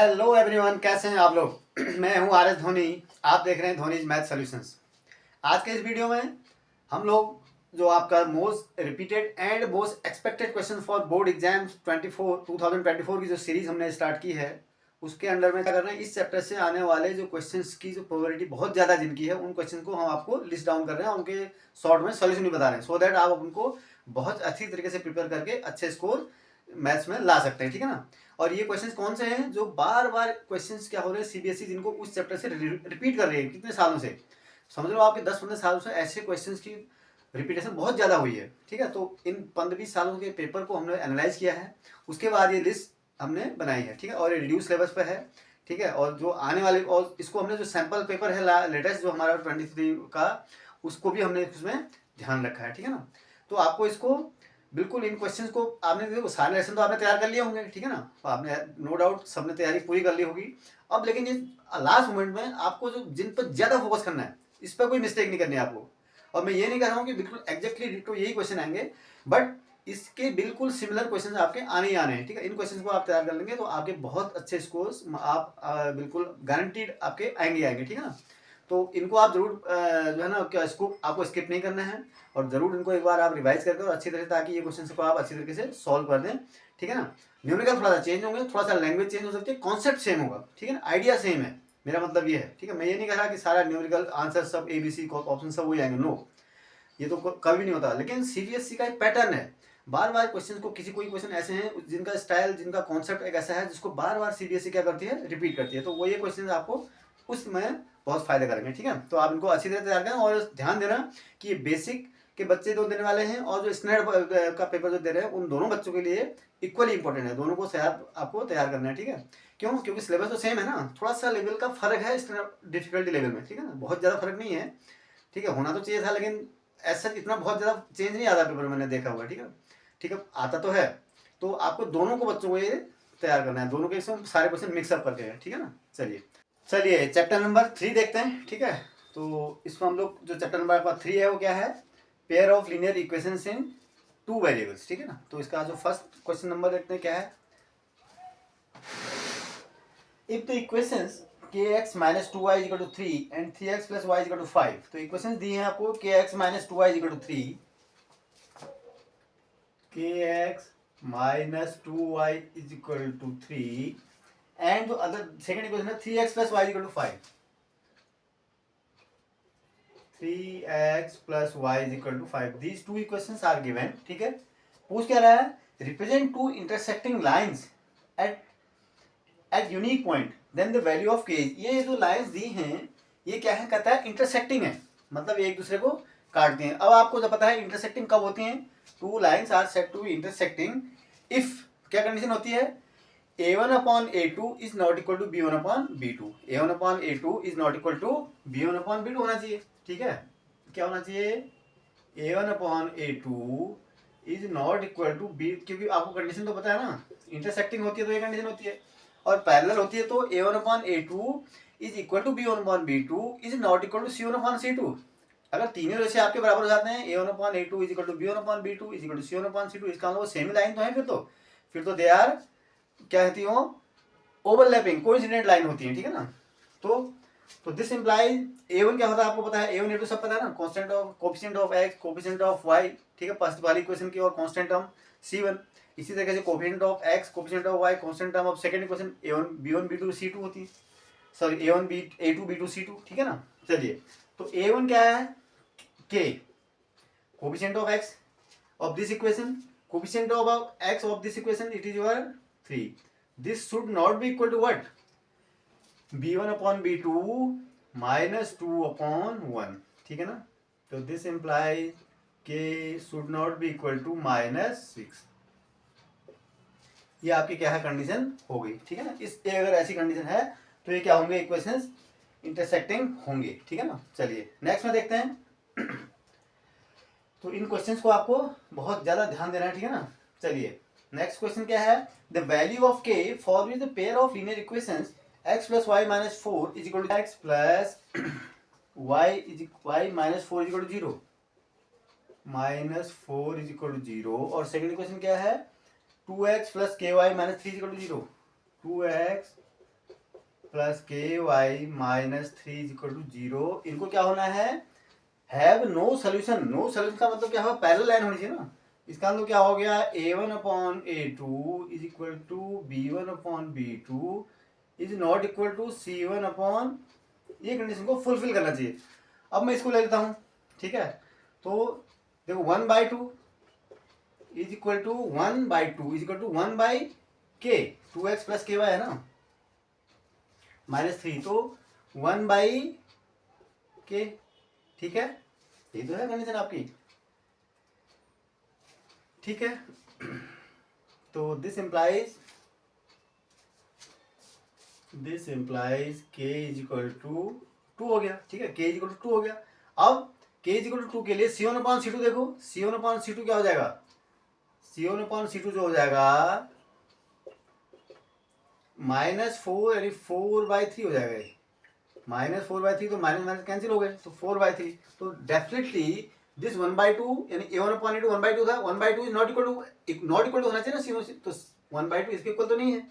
Hello everyone, कैसे हैं आप लोग। मैं हूं आर एस धोनी। आप देख रहे हैं धोनीज मैथ सॉल्यूशंस। आज के इस वीडियो में हम लोग जो आपका most repeated and most expected question for board exams 2024 की जो सीरीज हमने स्टार्ट की है, उसके अंडर में क्या कर रहे हैं, इस चैप्टर से आने वाले जो क्वेश्चंस की जो प्रोबेबिलिटी बहुत ज़्यादा जिनकी है, उन क्वेश्चन को हम आपको लिस्ट डाउन कर रहे हैं, उनके शॉर्ट में सॉल्यूशन भी बता रहे हैं, सो दैट आप उनको बहुत अच्छी तरीके से प्रिपेयर करके अच्छे स्कोर मैथ्स में ला सकते हैं, ठीक है ना। और ये क्वेश्चंस कौन से हैं जो बार बार क्वेश्चंस क्या हो रहे हैं, सीबीएसई जिनको उस चैप्टर से रिपीट कर रही है कितने सालों से। समझ लो आपके 10-15 सालों से ऐसे क्वेश्चंस की रिपीटेशन बहुत ज़्यादा हुई है, ठीक है। तो इन 15-20 सालों के पेपर को हमने एनालाइज किया है, उसके बाद ये लिस्ट हमने बनाई है, ठीक है। और ये रिड्यूस लेवल्स पे है, ठीक है। और जो आने वाले, और इसको हमने जो सैम्पल पेपर है लेटेस्ट जो हमारा 23 का, उसको भी हमने उसमें ध्यान रखा है, ठीक है ना। तो आपको इसको बिल्कुल इन क्वेश्चंस को आपने देखो, सारे लेसन तो आपने तैयार कर लिए होंगे, ठीक है ना। तो आपने नो डाउट सबने तैयारी पूरी कर ली होगी। अब लेकिन ये लास्ट मोमेंट में आपको जो जिन पर ज़्यादा फोकस करना है, इस पर कोई मिस्टेक नहीं करनी है आपको। और मैं ये नहीं कह रहा हूँ कि बिल्कुल एग्जैक्टली डिटो यही क्वेश्चन आएंगे, बट इसके बिल्कुल सिमिलर क्वेश्चन आपके आने ही आने हैं, ठीक है। इन क्वेश्चन को आप तैयार कर लेंगे तो आपके बहुत अच्छे स्कोर्स आप बिल्कुल गारंटीड आपके आएंगे, ठीक है ना। तो इनको आप जरूर जो है ना, क्या इसको आपको स्किप नहीं करना है, और जरूर इनको एक बार आप रिवाइज करके और अच्छी तरह, ताकि ये क्वेश्चन को आप अच्छी तरीके से सॉल्व कर दें, ठीक है ना। न्यूमेरिकल थोड़ा सा चेंज होंगे, थोड़ा सा लैंग्वेज चेंज हो सकती है, कॉन्सेप्ट सेम होगा, ठीक है ना, आइडिया सेम है, मेरा मतलब ये है, ठीक है। मैं ये नहीं कह रहा कि सारा न्यूमेरिकल आंसर सब ABC ऑप्शन सब वही आएंगे, नो, ये तो कभी नहीं होता। लेकिन सीबीएसई का एक पैटर्न है, बार बार क्वेश्चन को, किसी कोई क्वेश्चन ऐसे हैं जिनका स्टाइल, जिनका कॉन्सेप्ट एक ऐसा है जिसको बार बार सीबीएसई क्या करती है, रिपीट करती है। तो वो ये क्वेश्चन आपको उसमें बहुत फायदा करेंगे, ठीक है। तो आप इनको अच्छी तरह तैयार करें, और ध्यान देना कि ये बेसिक के बच्चे जो देने वाले हैं और जो स्टैंडर्ड का पेपर जो दे रहे हैं, उन दोनों बच्चों के लिए इक्वली इंपॉर्टेंट है, दोनों को आपको तैयार करना है, ठीक है। क्यों? क्योंकि सिलेबस तो सेम है ना, थोड़ा सा लेवल का फर्क है डिफिकल्टी लेवल में, ठीक है ना, बहुत ज़्यादा फर्क नहीं है, ठीक है। होना तो चाहिए था, लेकिन ऐसा इतना बहुत ज़्यादा चेंज नहीं आता पेपर में, मैंने देखा हुआ, ठीक है, ठीक है, आता तो है। तो आपको दोनों को बच्चों को ये तैयार करना है, दोनों के इसमें सारे क्वेश्चन मिक्सअप करके, ठीक है ना। चलिए चैप्टर नंबर 3 देखते हैं, ठीक है। तो इसमें हम लोग जो चैप्टर नंबर 3 है वो क्या है, pair of linear equations in 2 variables, ठीक है ना। तो इसका जो फर्स्ट क्वेश्चन नंबर देखते हैं क्या है, if the equations kx minus 2y is equal to 3 and 3x plus y is equal to 5। तो इक्वेशंस दी हैं आपको, kx minus 2y is equal to 3, kx minus 2y is equal to 3, and जो other second equation है 3x plus y is equal to 5, 3x plus y is equal to 5। these two equations are given, ठीक है। पूछ क्या रहा है, represent two intersecting lines at unique point then the value of k। ये जो lines दी हैं ये क्या है, कहता है इंटरसेक्टिंग है, मतलब एक दूसरे को काटती हैं। अब आपको जब पता है इंटरसेक्टिंग कब होती हैं, two lines are said to be intersecting if क्या कंडीशन होती है, a1/a2 is not equal to b1/b2, a1/a2 is not equal to b1/b2 होना चाहिए, ठीक है। क्या होना चाहिए, a1/a2 is not equal to b, क्योंकि आपको कंडीशन तो पता है ना, इंटरसेक्टिंग होती है तो ये कंडीशन होती है, और पैरेलल होती है तो a1/a2 is equal to b1/b2 is not equal to c1/c2। अगर तीनों रेशे आपके बराबर हो जाते हैं, a1/a2 is equal to b1/b2 is equal to c1/c2, इसका मतलब सेमी लाइन तो है, फिर तो दे आर क्या कहती हो, ओवरलैपिंग कोइंसिडेंट लाइन होती है, ठीक है ना। तो दिस इंप्लाइज a1 क्या होता है आपको पता है, a1 a2 सब पता है ना, constant of coefficient of x, coefficient of y, ठीक है, फर्स्ट वाली इक्वेशन की, और कांस्टेंट टर्म c1। इसी तरीके से coefficient of x, coefficient of y, constant term of second equation a1 b1 b2 c2 होती है, सॉरी a2 b2 c2, ठीक है ना। चलिए, तो a1 क्या है, k, coefficient of x of this equation, coefficient of x of this equation, it is your 3। this should not be equal to what, b1/b2 minus 2/1, ठीक है ना। तो this implies k should not be equal to -6। ये आपकी क्या है, condition हो गई, ठीक है ना। इस अगर ऐसी कंडीशन है तो ये क्या होंगे, इक्वेशंस इंटरसेक्टिंग होंगे, ठीक है ना। चलिए नेक्स्ट में देखते हैं। तो इन क्वेश्चंस को आपको बहुत ज़्यादा ध्यान देना है, ठीक है ना। चलिए नेक्स्ट क्वेश्चन क्या है, the value of k for which the pair of linear equations x plus y minus 4 is equal to x plus y minus 4 is equal to 0, -4 is equal to 0। और सेकंड इक्वेशन क्या है, 2x plus k y minus 3 is equal to 0, 2x plus k y minus 3 is equal to 0, इनको क्या होना है, have no solution. No solution का मतलब क्या होगा, पैरेलल लाइन होनी चाहिए ना। इसका मतलब क्या हो गया, a1 upon a2 is equal to b1 upon b2 is not equal to c1 upon, ये कंडीशन को फुलफिल करना चाहिए। अब मैं इसको ले लेता हूँ, ठीक है। तो देखो 1/2 is equal to 1/2 is equal to 1/k, 2x plus ky है ना, -3, तो 1/k, ठीक है। ये तो है कंडीशन आपकी, ठीक है। तो this implies k is equal to 2 हो गया, ठीक है। k इज इक्वल टू 2 हो गया। अब k इज इक्वल टू 2 के लिए c1 अपॉन c2 देखो, c1 अपॉन c2 क्या हो जाएगा, c1 अपॉन c2 जो हो जाएगा -4 यानी 4/3 हो जाएगा। -4/3 तो माइनस माइनस कैंसिल हो गए, तो 4/3। तो डेफिनेटली दिस 1/2 यानी a1 अपॉन a2 1/2 था, 1/2 इज नॉट इक्वल टू होना चाहिए ना c1, तो 1/2 इसके इक्वल तो नहीं है,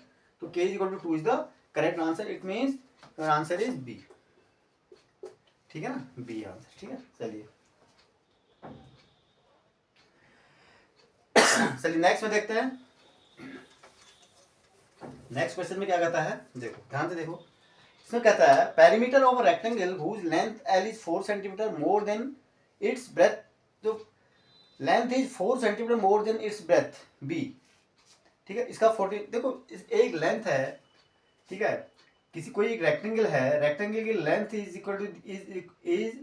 तो k is equal to 2 is the correct answer. It means answer is B, ठीक है ना, बी आंसर, ठीक है। चलिए नेक्स्ट में देखते हैं। नेक्स्ट क्वेश्चन में क्या कहता है, देखो ध्यान से देखो। इसमें कहता है perimeter of rectangle whose length L is 4 centimetre more than its breadth, जो length is 4 centimetre more than its breadth B, ठीक है। इसका 14, देखो एक लेंथ है, ठीक है, किसी कोई एक रेक्टेंगल है, रेक्टेंगल की length is equal two is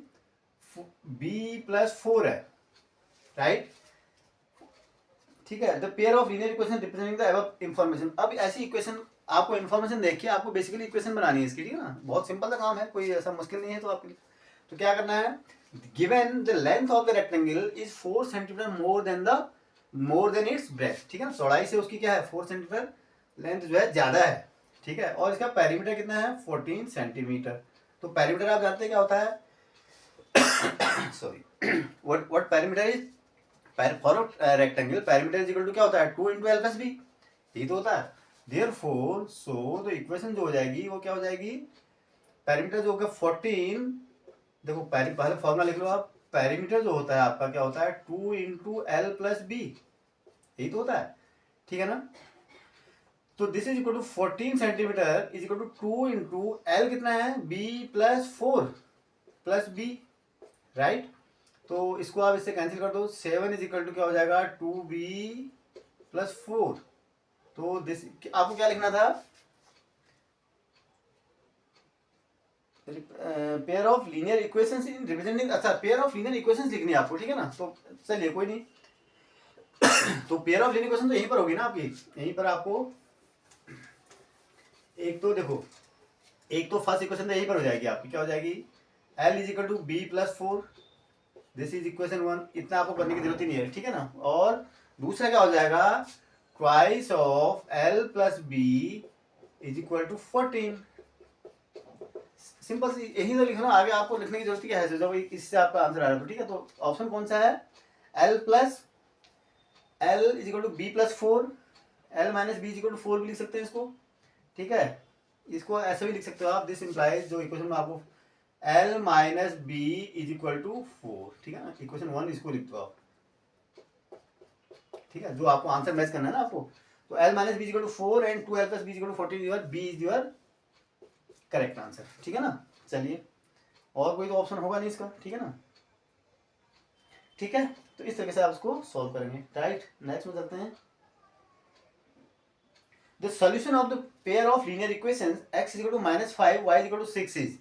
B plus 4 है, राइट, ठीक है। The pair of linear equation representing the above information. अब ऐसी इक्वेशन आपको इन्फॉर्मेशन देखिए, आपको बेसिकली इक्वेशन बनानी है इसकी, ठीक है ना, बहुत सिंपल सा काम है, कोई ऐसा मुश्किल नहीं है। तो आपके लिए तो क्या करना है, given the length of the rectangle is 4 centimetre more than its breath, ठीक है ना, चौड़ाई से उसकी क्या है 4 सेंटीमीटर लेंथ जो है ज्यादा है, ठीक है। और इसका पेरीमीटर कितना है 14 सेंटीमीटर। तो पेरीमीटर आप जानते हैं क्या होता है, sorry, what perimeter is, for rectangle perimeter is equal to क्या होता है 2 इंटू एल प्लस बी, यही तो होता है। देयरफॉर सो द इक्वेशन जो हो जाएगी वो क्या हो जाएगी, पेरीमीटर जो होगा 14, देखो पहले फॉर्मूला लिख लो आप, पेरीमीटर जो होता है आपका क्या होता है 2 इंटू एल प्लस बी, यही तो होता है, ठीक है ना। तो this is equal to 14 centimetre is equal to 2 into l कितना है b plus 4 plus b, right. तो इसको आप इससे कैंसिल कर दो, 7 इज इक्वल टू क्या हो जाएगा 2b प्लस 4। तो दिस आपको क्या लिखना था, pair of linear equations in representing, अच्छा पेयर ऑफ लीनियर इक्वेशंस लिखनी है आपको, ठीक है ना। तो चलिए कोई नहीं, तो पेयर ऑफ लीनियर इक्वेशन तो यहीं पर होगी ना आपकी, यहीं पर आपको एक तो देखो, एक तो फर्स्ट इक्वेशन तो यहीं पर हो जाएगी आपकी, क्या हो जाएगी L is equal to b plus 4, this is equation 1, इतना आपको करने की जरूरत ही नहीं है, ठीक है ना। और दूसरा क्या हो जाएगा twice of L plus b is equal to 14, simple सी यही तो लिखना, आगे आपको लिखने की जरूरत क्या है जब इससे आपका आंसर आ रहा है, तो ठीक है। तो ऑप्शन कौन सा है, L is equal to b plus 4, L minus b is equal to 4 भी लिख सकते हैं इसको, ठीक है। इसको ऐसे भी लिख सकते हो आप, दिस इंप्लाइज जो इक्वेशन में आपको L minus b is equal to 4, ठीक है ना, इक्वेशन 1 इसको लिख दो आप, ठीक है, जो आपको आंसर मैच करना है ना आपको। तो L minus b is equal to 4 and 2L plus b is equal to 14, your b is your correct answer, ठीक है ना। चलिए और कोई तो ऑप्शन होगा नहीं इसका, ठीक है ना, ठीक है। तो इस तरीके से आप इसको सॉल्व करेंगे, राइट। नेक्स्ट में चलते हैं, the solution of the pair of linear equations x is equal to -5 y is equal to 6 is,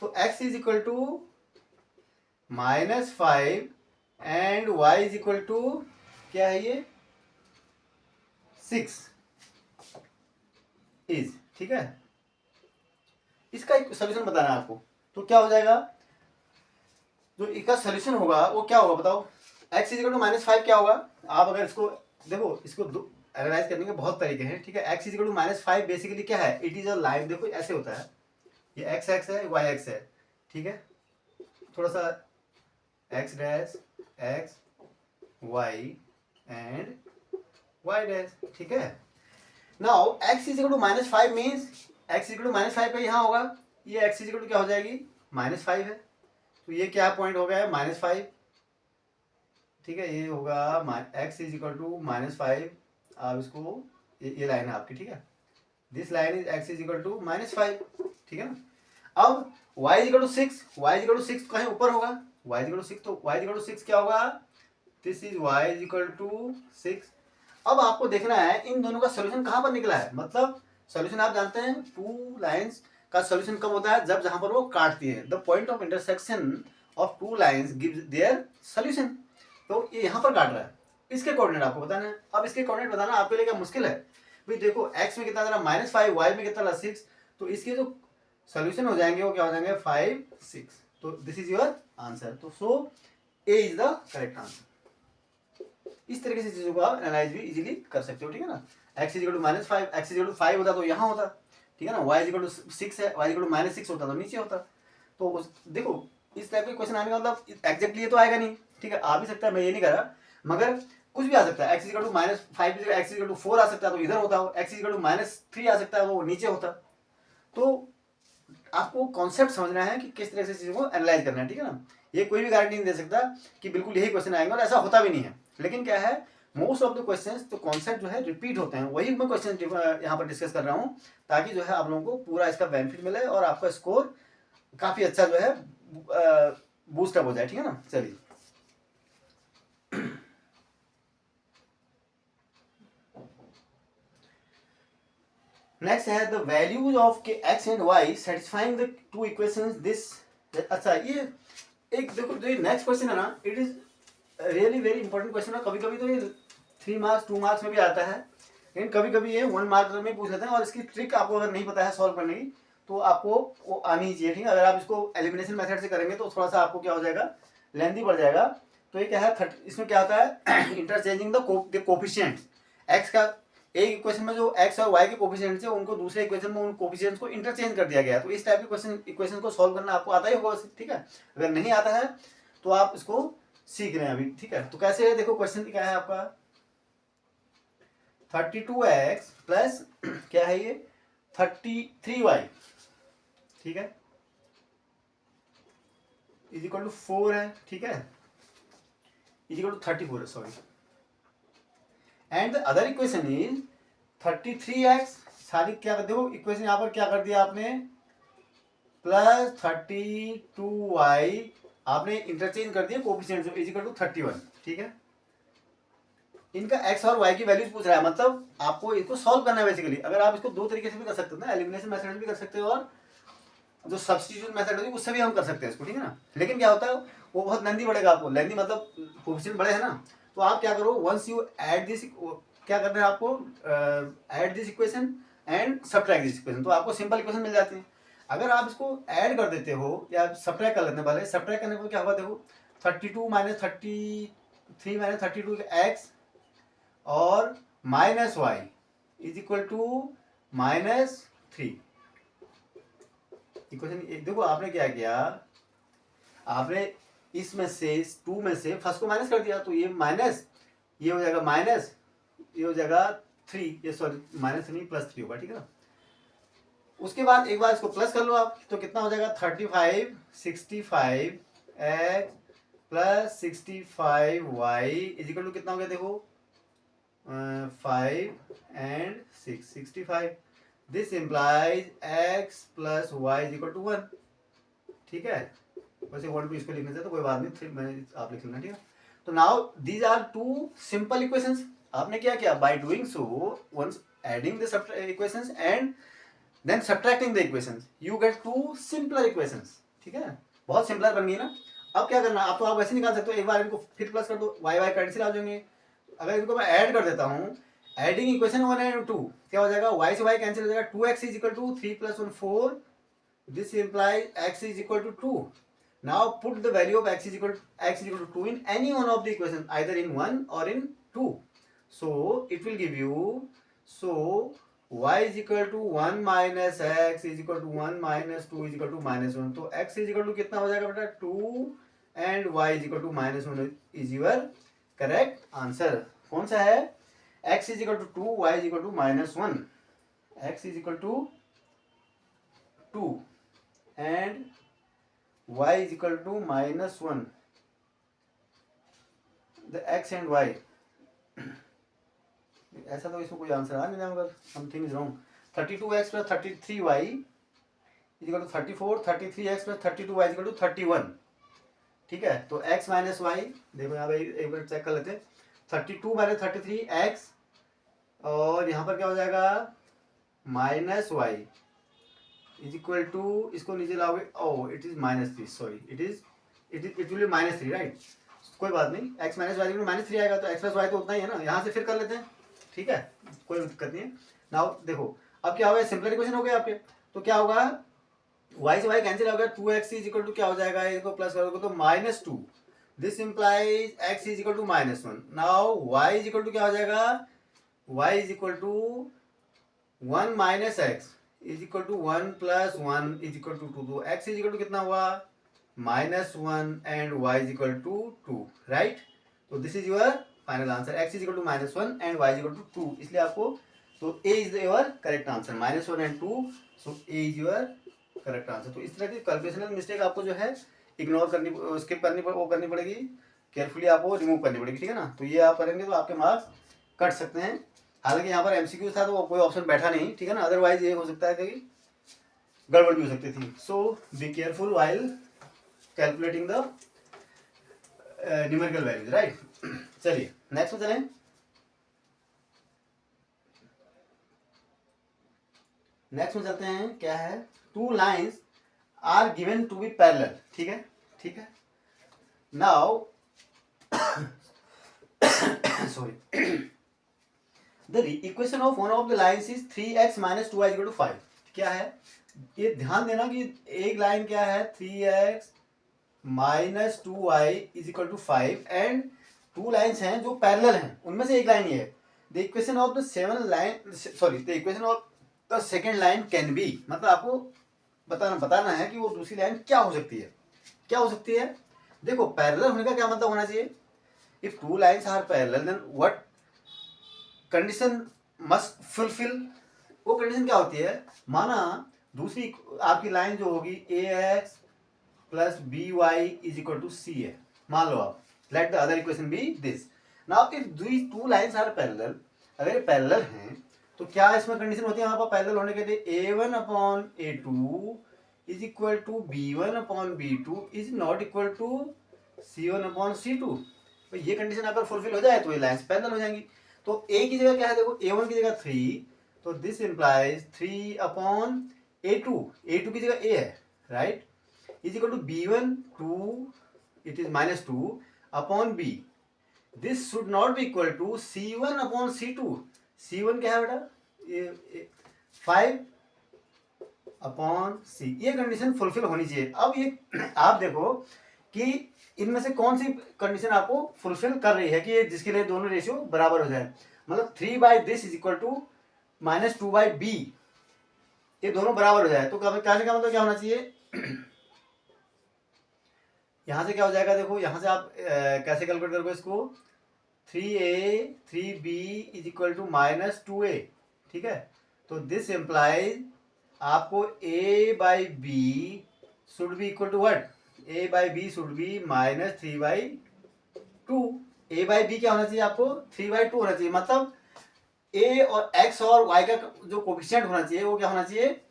तो x is equal to -5 and y is equal to क्या है ये 6 इज, ठीक है। इसका एक सोल्यूशन बताना है आपको, तो क्या हो जाएगा, जो इसका सोल्यूशन होगा वो क्या होगा बताओ, x इज इक्वल टू -5 क्या होगा, आप अगर इसको देखो, इसको एनालाइज करने के बहुत तरीके हैं, ठीक है। x is equal to -5 basically क्या है, इट इज अ लाइन, देखो ऐसे होता है, ये x एक्स है y एक्स है, ठीक है, थोड़ा सा x dash x y and y dash, ठीक है। Now x is equal to -5 means x equal to -5 पे यहाँ होगा, ये एक्स इक्वल टू क्या हो जाएगी -5 है, तो ये क्या पॉइंट हो गया है -5, ठीक है, ये होगा एक्स इज इक्वल टू -5। आप इसको ये लाइन है आपकी, ठीक है, this line is x is equal to -5, ठीक है ना। अब y is equal to 6, y is equal to 6 कहीं ऊपर होगा, y इज इक्वल टू 6, तो y इज इक्वल टू 6 क्या होगा, this is y is equal to 6। अब आपको देखना है इन दोनों का सोल्यूशन कहाँ पर निकला है, मतलब सोल्यूशन आप जानते हैं टू लाइंस का सोल्यूशन कब होता है, जब जहां पर वो काटती है, the point of intersection of two lines gives there solution. तो ये यहाँ पर काट रहा है, इसके कोऑर्डिनेट आपको बताना है। अब इसके कोऑर्डिनेट बताना आपके लिए क्या मुश्किल है भाई, देखो x में कितना दे रहा -5, y में कितना 6, तो इसके जो सोल्यूशन हो जाएंगे वो क्या हो जाएंगे 5, 6। तो दिस इज योर आंसर, तो सो ए इज द करेक्ट आंसर। इस तरीके से चीजों को आप एनालाइज भी इजीली कर सकते हो, ठीक है ना। x is equal to -5, x is equal to 5 होता तो यहाँ होता, ठीक है ना, y इज इक्वल टू 6 है, y इज इक्वल टू -6 होता तो नीचे होता। तो देखो इस टाइप के क्वेश्चन आने का मतलब एग्जैक्टली ये तो आएगा नहीं, ठीक है, आ भी सकता है, मैं ये नहीं कर रहा, मगर कुछ भी आ सकता है। x is equal to -5 x is equal to 4 आ सकता है तो इधर होता, x इज इक्वल टू -3 आ सकता है वो नीचे होता। तो आपको कॉन्सेप्ट समझना है कि किस तरह से चीज़ों को एनालाइज करना है, ठीक है ना। ये कोई भी गारंटी नहीं दे सकता कि बिल्कुल यही क्वेश्चन आएंगे, और ऐसा होता भी नहीं है, लेकिन क्या है मोस्ट ऑफ द क्वेश्चंस तो कॉन्सेप्ट जो है रिपीट होते हैं, वही मैं क्वेश्चन यहाँ पर डिस्कस कर रहा हूँ, ताकि जो है आप लोगों को पूरा इसका बेनिफिट मिले और आपका स्कोर काफ़ी अच्छा जो है बूस्टअप हो जाए, ठीक है ना। चलिए नेक्स्ट है the values of k x and y satisfying the two equations this. अच्छा ये एक देखो जो नेक्स्ट क्वेश्चन है ना, it is really very important question है। कभी कभी तो ये 3 मार्क्स 2 मार्क्स में भी आता है, लेकिन कभी कभी ये 1 मार्क में पूछ लेते हैं, और इसकी ट्रिक आपको अगर नहीं पता है सॉल्व करने की तो आपको वो आनी ही चाहिए, ठीक है। अगर आप इसको एलिमिनेशन मेथड से करेंगे तो थोड़ा सा आपको क्या हो जाएगा, लेंथी बढ़ जाएगा। तो ये क्या है इसमें क्या होता है इंटरचेंजिंग द कोफिशिएंट्स, एक्स का एक इक्वेशन में जो एक्स और वाई के कोफिशिएंट्स है उनको दूसरे इक्वेशन में उन कोफिशिएंट्स को इंटरचेंज कर दिया गया है। तो इस टाइप के इक्वेशन को सॉल्व करना आपको आता ही होगा, ठीक है। अगर नहीं आता है तो आप इसको सीख रहे हैं अभी, ठीक है। तो कैसे है देखो, क्वेश्चन क्या है आपका 32x प्लस क्या है ये 33y, ठीक है, इज इक्वल टू 4 है, ठीक है, इज इक्वल टू 34 है, sorry, and the other equation is 33x, सारी क्या कर देखो इक्वेशन यहाँ पर क्या कर दिया आपने, प्लस 32y आपने इंटरचेंज कर दिया कोफिशिएंट, इज इक्वल टू 31, ठीक है। इनका x और y की वैल्यूज पूछ रहा है, मतलब आपको इसको सॉल्व करना है बेसिकली। अगर आप इसको दो तरीके से भी कर सकते हो ना, एलिमिनेशन मेथड भी कर सकते हो और जो सब्स्टिट्यूशन मेथड होगी उससे भी हम कर सकते हैं इसको, ठीक है ना। लेकिन क्या होता है वो बहुत लेंथी पड़ेगा आपको, लेंथी मतलब कोफिशिएंट बड़े हैं ना। तो आप क्या करो, वंस यू ऐड दिस, क्या करना है आपको, add this equation and subtract this equation, तो आपको सिंपल इक्वेशन मिल जाती है। अगर आप इसको ऐड कर देते हो या सब्ट्रैक्ट कर लेने वाले, सब्ट्रैक्ट करने पर क्या होगा देखो 32 माइनस 33 माइनस 32 एक्स और minus y is equal to -3। Equation देखो आपने क्या किया, आपने इसमें से 2 में से फर्स्ट को माइनस कर दिया, तो ये माइनस, ये हो जाएगा माइनस, ये हो जाएगा 3, ये सॉरी -3 +3 होगा, ठीक है ना। उसके बाद एक बार इसको प्लस कर लो आप, तो कितना हो जाएगा 35 65 x plus 65 y is equal to कितना हो गया देखो 5 and 6 65। This implies x plus y is equal to 1, ठीक है। वैसे 1 2 इसको लिखने से तो कोई बात नहीं, मैंने आप लिख लेना, ठीक है। तो now these are two simple equations. आपने क्या किया, by doing so once adding the equations and then subtracting the equations you get two simpler equations, ठीक है। बहुत सिंपलर बन गई ना। अब क्या करना, आप तो आप वैसे निकाल सकते हो, एक बार इनको फिर प्लस कर दो, वाई वाई कैंसिल आ जाएंगे। अगर इनको मैं ऐड कर देता हूँ, एडिंग इक्वेशन 1 एंड 2 क्या हो जाएगा, y से y कैंसिल हो जाएगा, 2x is equal to 3 + 1 4, this implies x is equal to 2। Now put the value of x is equal to 2 in any one of the equation, either in 1 और in 2, so it will give you, so y is equal to 1 minus x is equal to 1 minus 2 is equal to -1, तो x is equal to कितना हो जाएगा बेटा 2 and y is equal to -1 is your correct answer. कौन सा है, x is equal to 2 y is equal to -1, x is equal to 2 and y is equal to -1, the x and y, ऐसा तो इसमें कोई आंसर आ नहीं होगा, something is wrong. 32x plus 33y is equal to 34, 33x plus 32y is equal to 31। ठीक है, तो x माइनस वाई, देखो यहाँ पे एक बार चेक कर लेते हैं। 32 माइनस 33x, और यहाँ पर क्या हो जाएगा minus y is equal to, इसको नीचे लाओगे, oh it is -3, sorry it will be -3, right. कोई बात नहीं, x माइनस वाई -3 आएगा, तो x प्लस वाई तो उतना ही है ना, यहाँ से फिर कर लेते हैं। ठीक है, कोई दिक्कत नहीं है। नाउ देखो अब क्या होगा, सिंपल इक्वेशन हो गया आपके, तो क्या होगा y से y कैंसिल हो गया, 2x इज इक्वल टू क्या हो जाएगा, इसको प्लस करोगे तो -2, this implies x is equal to -1। Now y is equal to क्या हो जाएगा, y is equal to 1 minus x is equal to 1 plus 1 is equal to 2, तो x इज इक्वल टू कितना हुआ -1 and y is equal to 2, right. तो this is your final answer, x is equal to -1 and y is equal to 2, इसलिए आपको, तो a is your correct answer, -1 and 2, so a is your correct answer. तो इस तरह की कैलकुलेशनल mistake आपको जो है इग्नोर करनी, स्किप करनी, वो करनी पड़ेगी, केयरफुली आपको रिमूव करनी पड़ेगी, ठीक है ना। तो ये आप करेंगे तो आपके मार्क्स कट सकते हैं। हालांकि यहाँ पर एमसीक्यू था तो कोई ऑप्शन बैठा नहीं, ठीक है ना, अदरवाइज ये हो सकता है कि गड़बड़ भी हो सकती थी। So be careful while calculating the numerical values, right. चलिए नेक्स्ट में चलें। नेक्स्ट में चलते हैं, क्या है, 2 lines are given to be parallel, ठीक है, ठीक है। Now sorry, the equation of one of the lines is 3x minus 2y equal to 5। क्या है, ये ध्यान देना कि एक लाइन क्या है 3x minus 2y is equal to 5 and 2 lines हैं जो पैरेलल हैं, उनमें से एक लाइन ये है। The equation of the the equation of the second line can be, मतलब आपको बताना है कि वो दूसरी लाइन क्या हो सकती है, क्या हो सकती है। देखो पैरेलल होने का क्या मतलब होना चाहिए, if 2 lines are parallel then what condition must fulfil. वो कंडीशन क्या होती है, माना दूसरी आपकी लाइन जो होगी ax plus by is equal to c है, मान लो आप, let the other equation be this. Now if these 2 lines are parallel, अगर ये पैरेलल हैं तो क्या इसमें कंडीशन होती है, वहां पर पैरेलल होने के लिए a1 upon a2 is equal to b1 upon b2 is not equal to c1 upon c2। तो ये कंडीशन अगर फुलफिल हो जाए तो ये लाइन्स पैरेलल हो जाएंगी। तो a की जगह क्या है, देखो a1 की जगह 3, तो दिस इंप्लाइज 3 अपॉन a2 की जगह a है, right, is equal to b1 2, इट is -2 upon b, this should not be equal to c1 upon c2। c1 क्या है बेटा, 5 अपॉन c, ये कंडीशन फुलफिल होनी चाहिए। अब ये आप देखो कि इनमें से कौन सी कंडीशन आपको फुलफिल कर रही है कि ये जिसके लिए दोनों रेशियो बराबर हो जाए, मतलब 3 by this is equal to -2 by b, ये दोनों बराबर हो जाए। तो कहने का मतलब क्या होना चाहिए, यहां से क्या हो जाएगा, देखो यहां से आप कैसे कैलकुलेट करोगे इसको, 3a 3b is equal to -2a, ठीक है। तो दिस एम्प्लाइज आपको a by b should be equal to what, a by b should be -3/2। a by b क्या होना चाहिए आपको, 3/2 होना चाहिए, मतलब a और x और y का जो कोफिशिएंट होना चाहिए वो क्या होना चाहिए,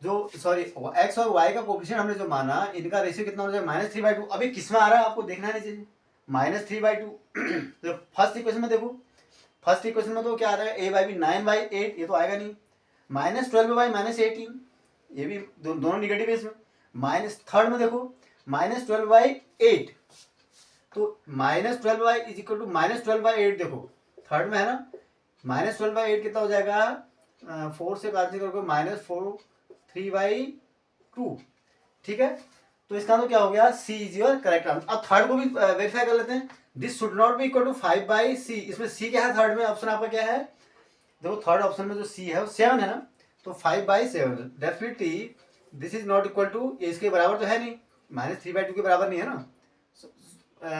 जो सॉरी x और y का कोफिशिएंट हमने जो माना, इनका रेशियो कितना होना चाहिए, -3/2। अभी किस में आ रहा है आपको देखना नहीं चाहिए, -3/2। तो फर्स्ट इक्वेशन में देखो, फर्स्ट इक्वेशन में तो क्या आ रहा है, a बाई बी 9/8, ये तो आएगा नहीं, -12/-18, ये भी दोनों निगेटिव है इसमें। थर्ड में देखो -12/8, तो -12 इज इक्वल टू -12/8, देखो थर्ड में है ना, -12/8 कितना हो जाएगा, 4 से कैंसिल करोगे -4 3/2, ठीक है। तो इसका तो क्या हो गया, C is your correct answer. अब थर्ड को भी वेरीफाई कर लेते हैं, this should not be equal to 5/c, इसमें सी क्या है, थर्ड में ऑप्शन आपका क्या है, देखो थर्ड ऑप्शन में जो सी है वो 7 है ना, तो 5/7 definitely this is not equal to, ये इसके बराबर तो है नहीं, -3/2 के बराबर नहीं है ना,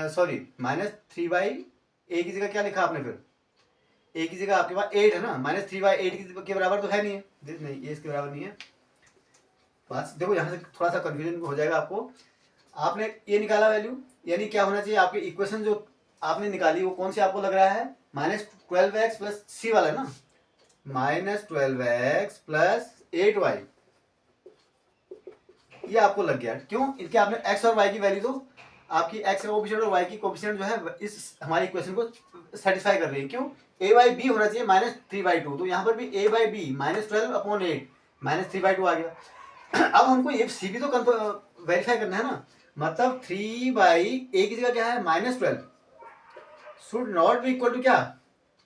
सॉरी -3/, ए की जगह क्या लिखा आपने, फिर ए की जगह आपके पास 8 है ना, -3/8 के बराबर तो है नहीं है, नहीं ये इसके बराबर नहीं है, बात देखो, यहाँ से थोड़ा सा कंफ्यूजन हो जाएगा आपको। आपने ये निकाला वैल्यू, यानी क्या होना चाहिए आपकी इक्वेशन जो आपने निकाली वो कौन सी आपको लग रहा है, -12x प्लस सी वाला ना, -12x प्लस 8y, ये आपको लग गया। क्यों? इनके आपने x और y की वैल्यू तो आपकी x का कोफिशिएंट और y की कोफिशिएंट जो है इस हमारी इक्वेशन को सेटिस्फाई कर रही है। क्यों? a/b होना चाहिए -3/2, तो यहाँ पर भी a/b -12/8 -3/2 आ गया। अब हमको ये सी भी तो वेरीफाई करना है ना, मतलब 3/a की जगह क्या है -12 should not be equal to क्या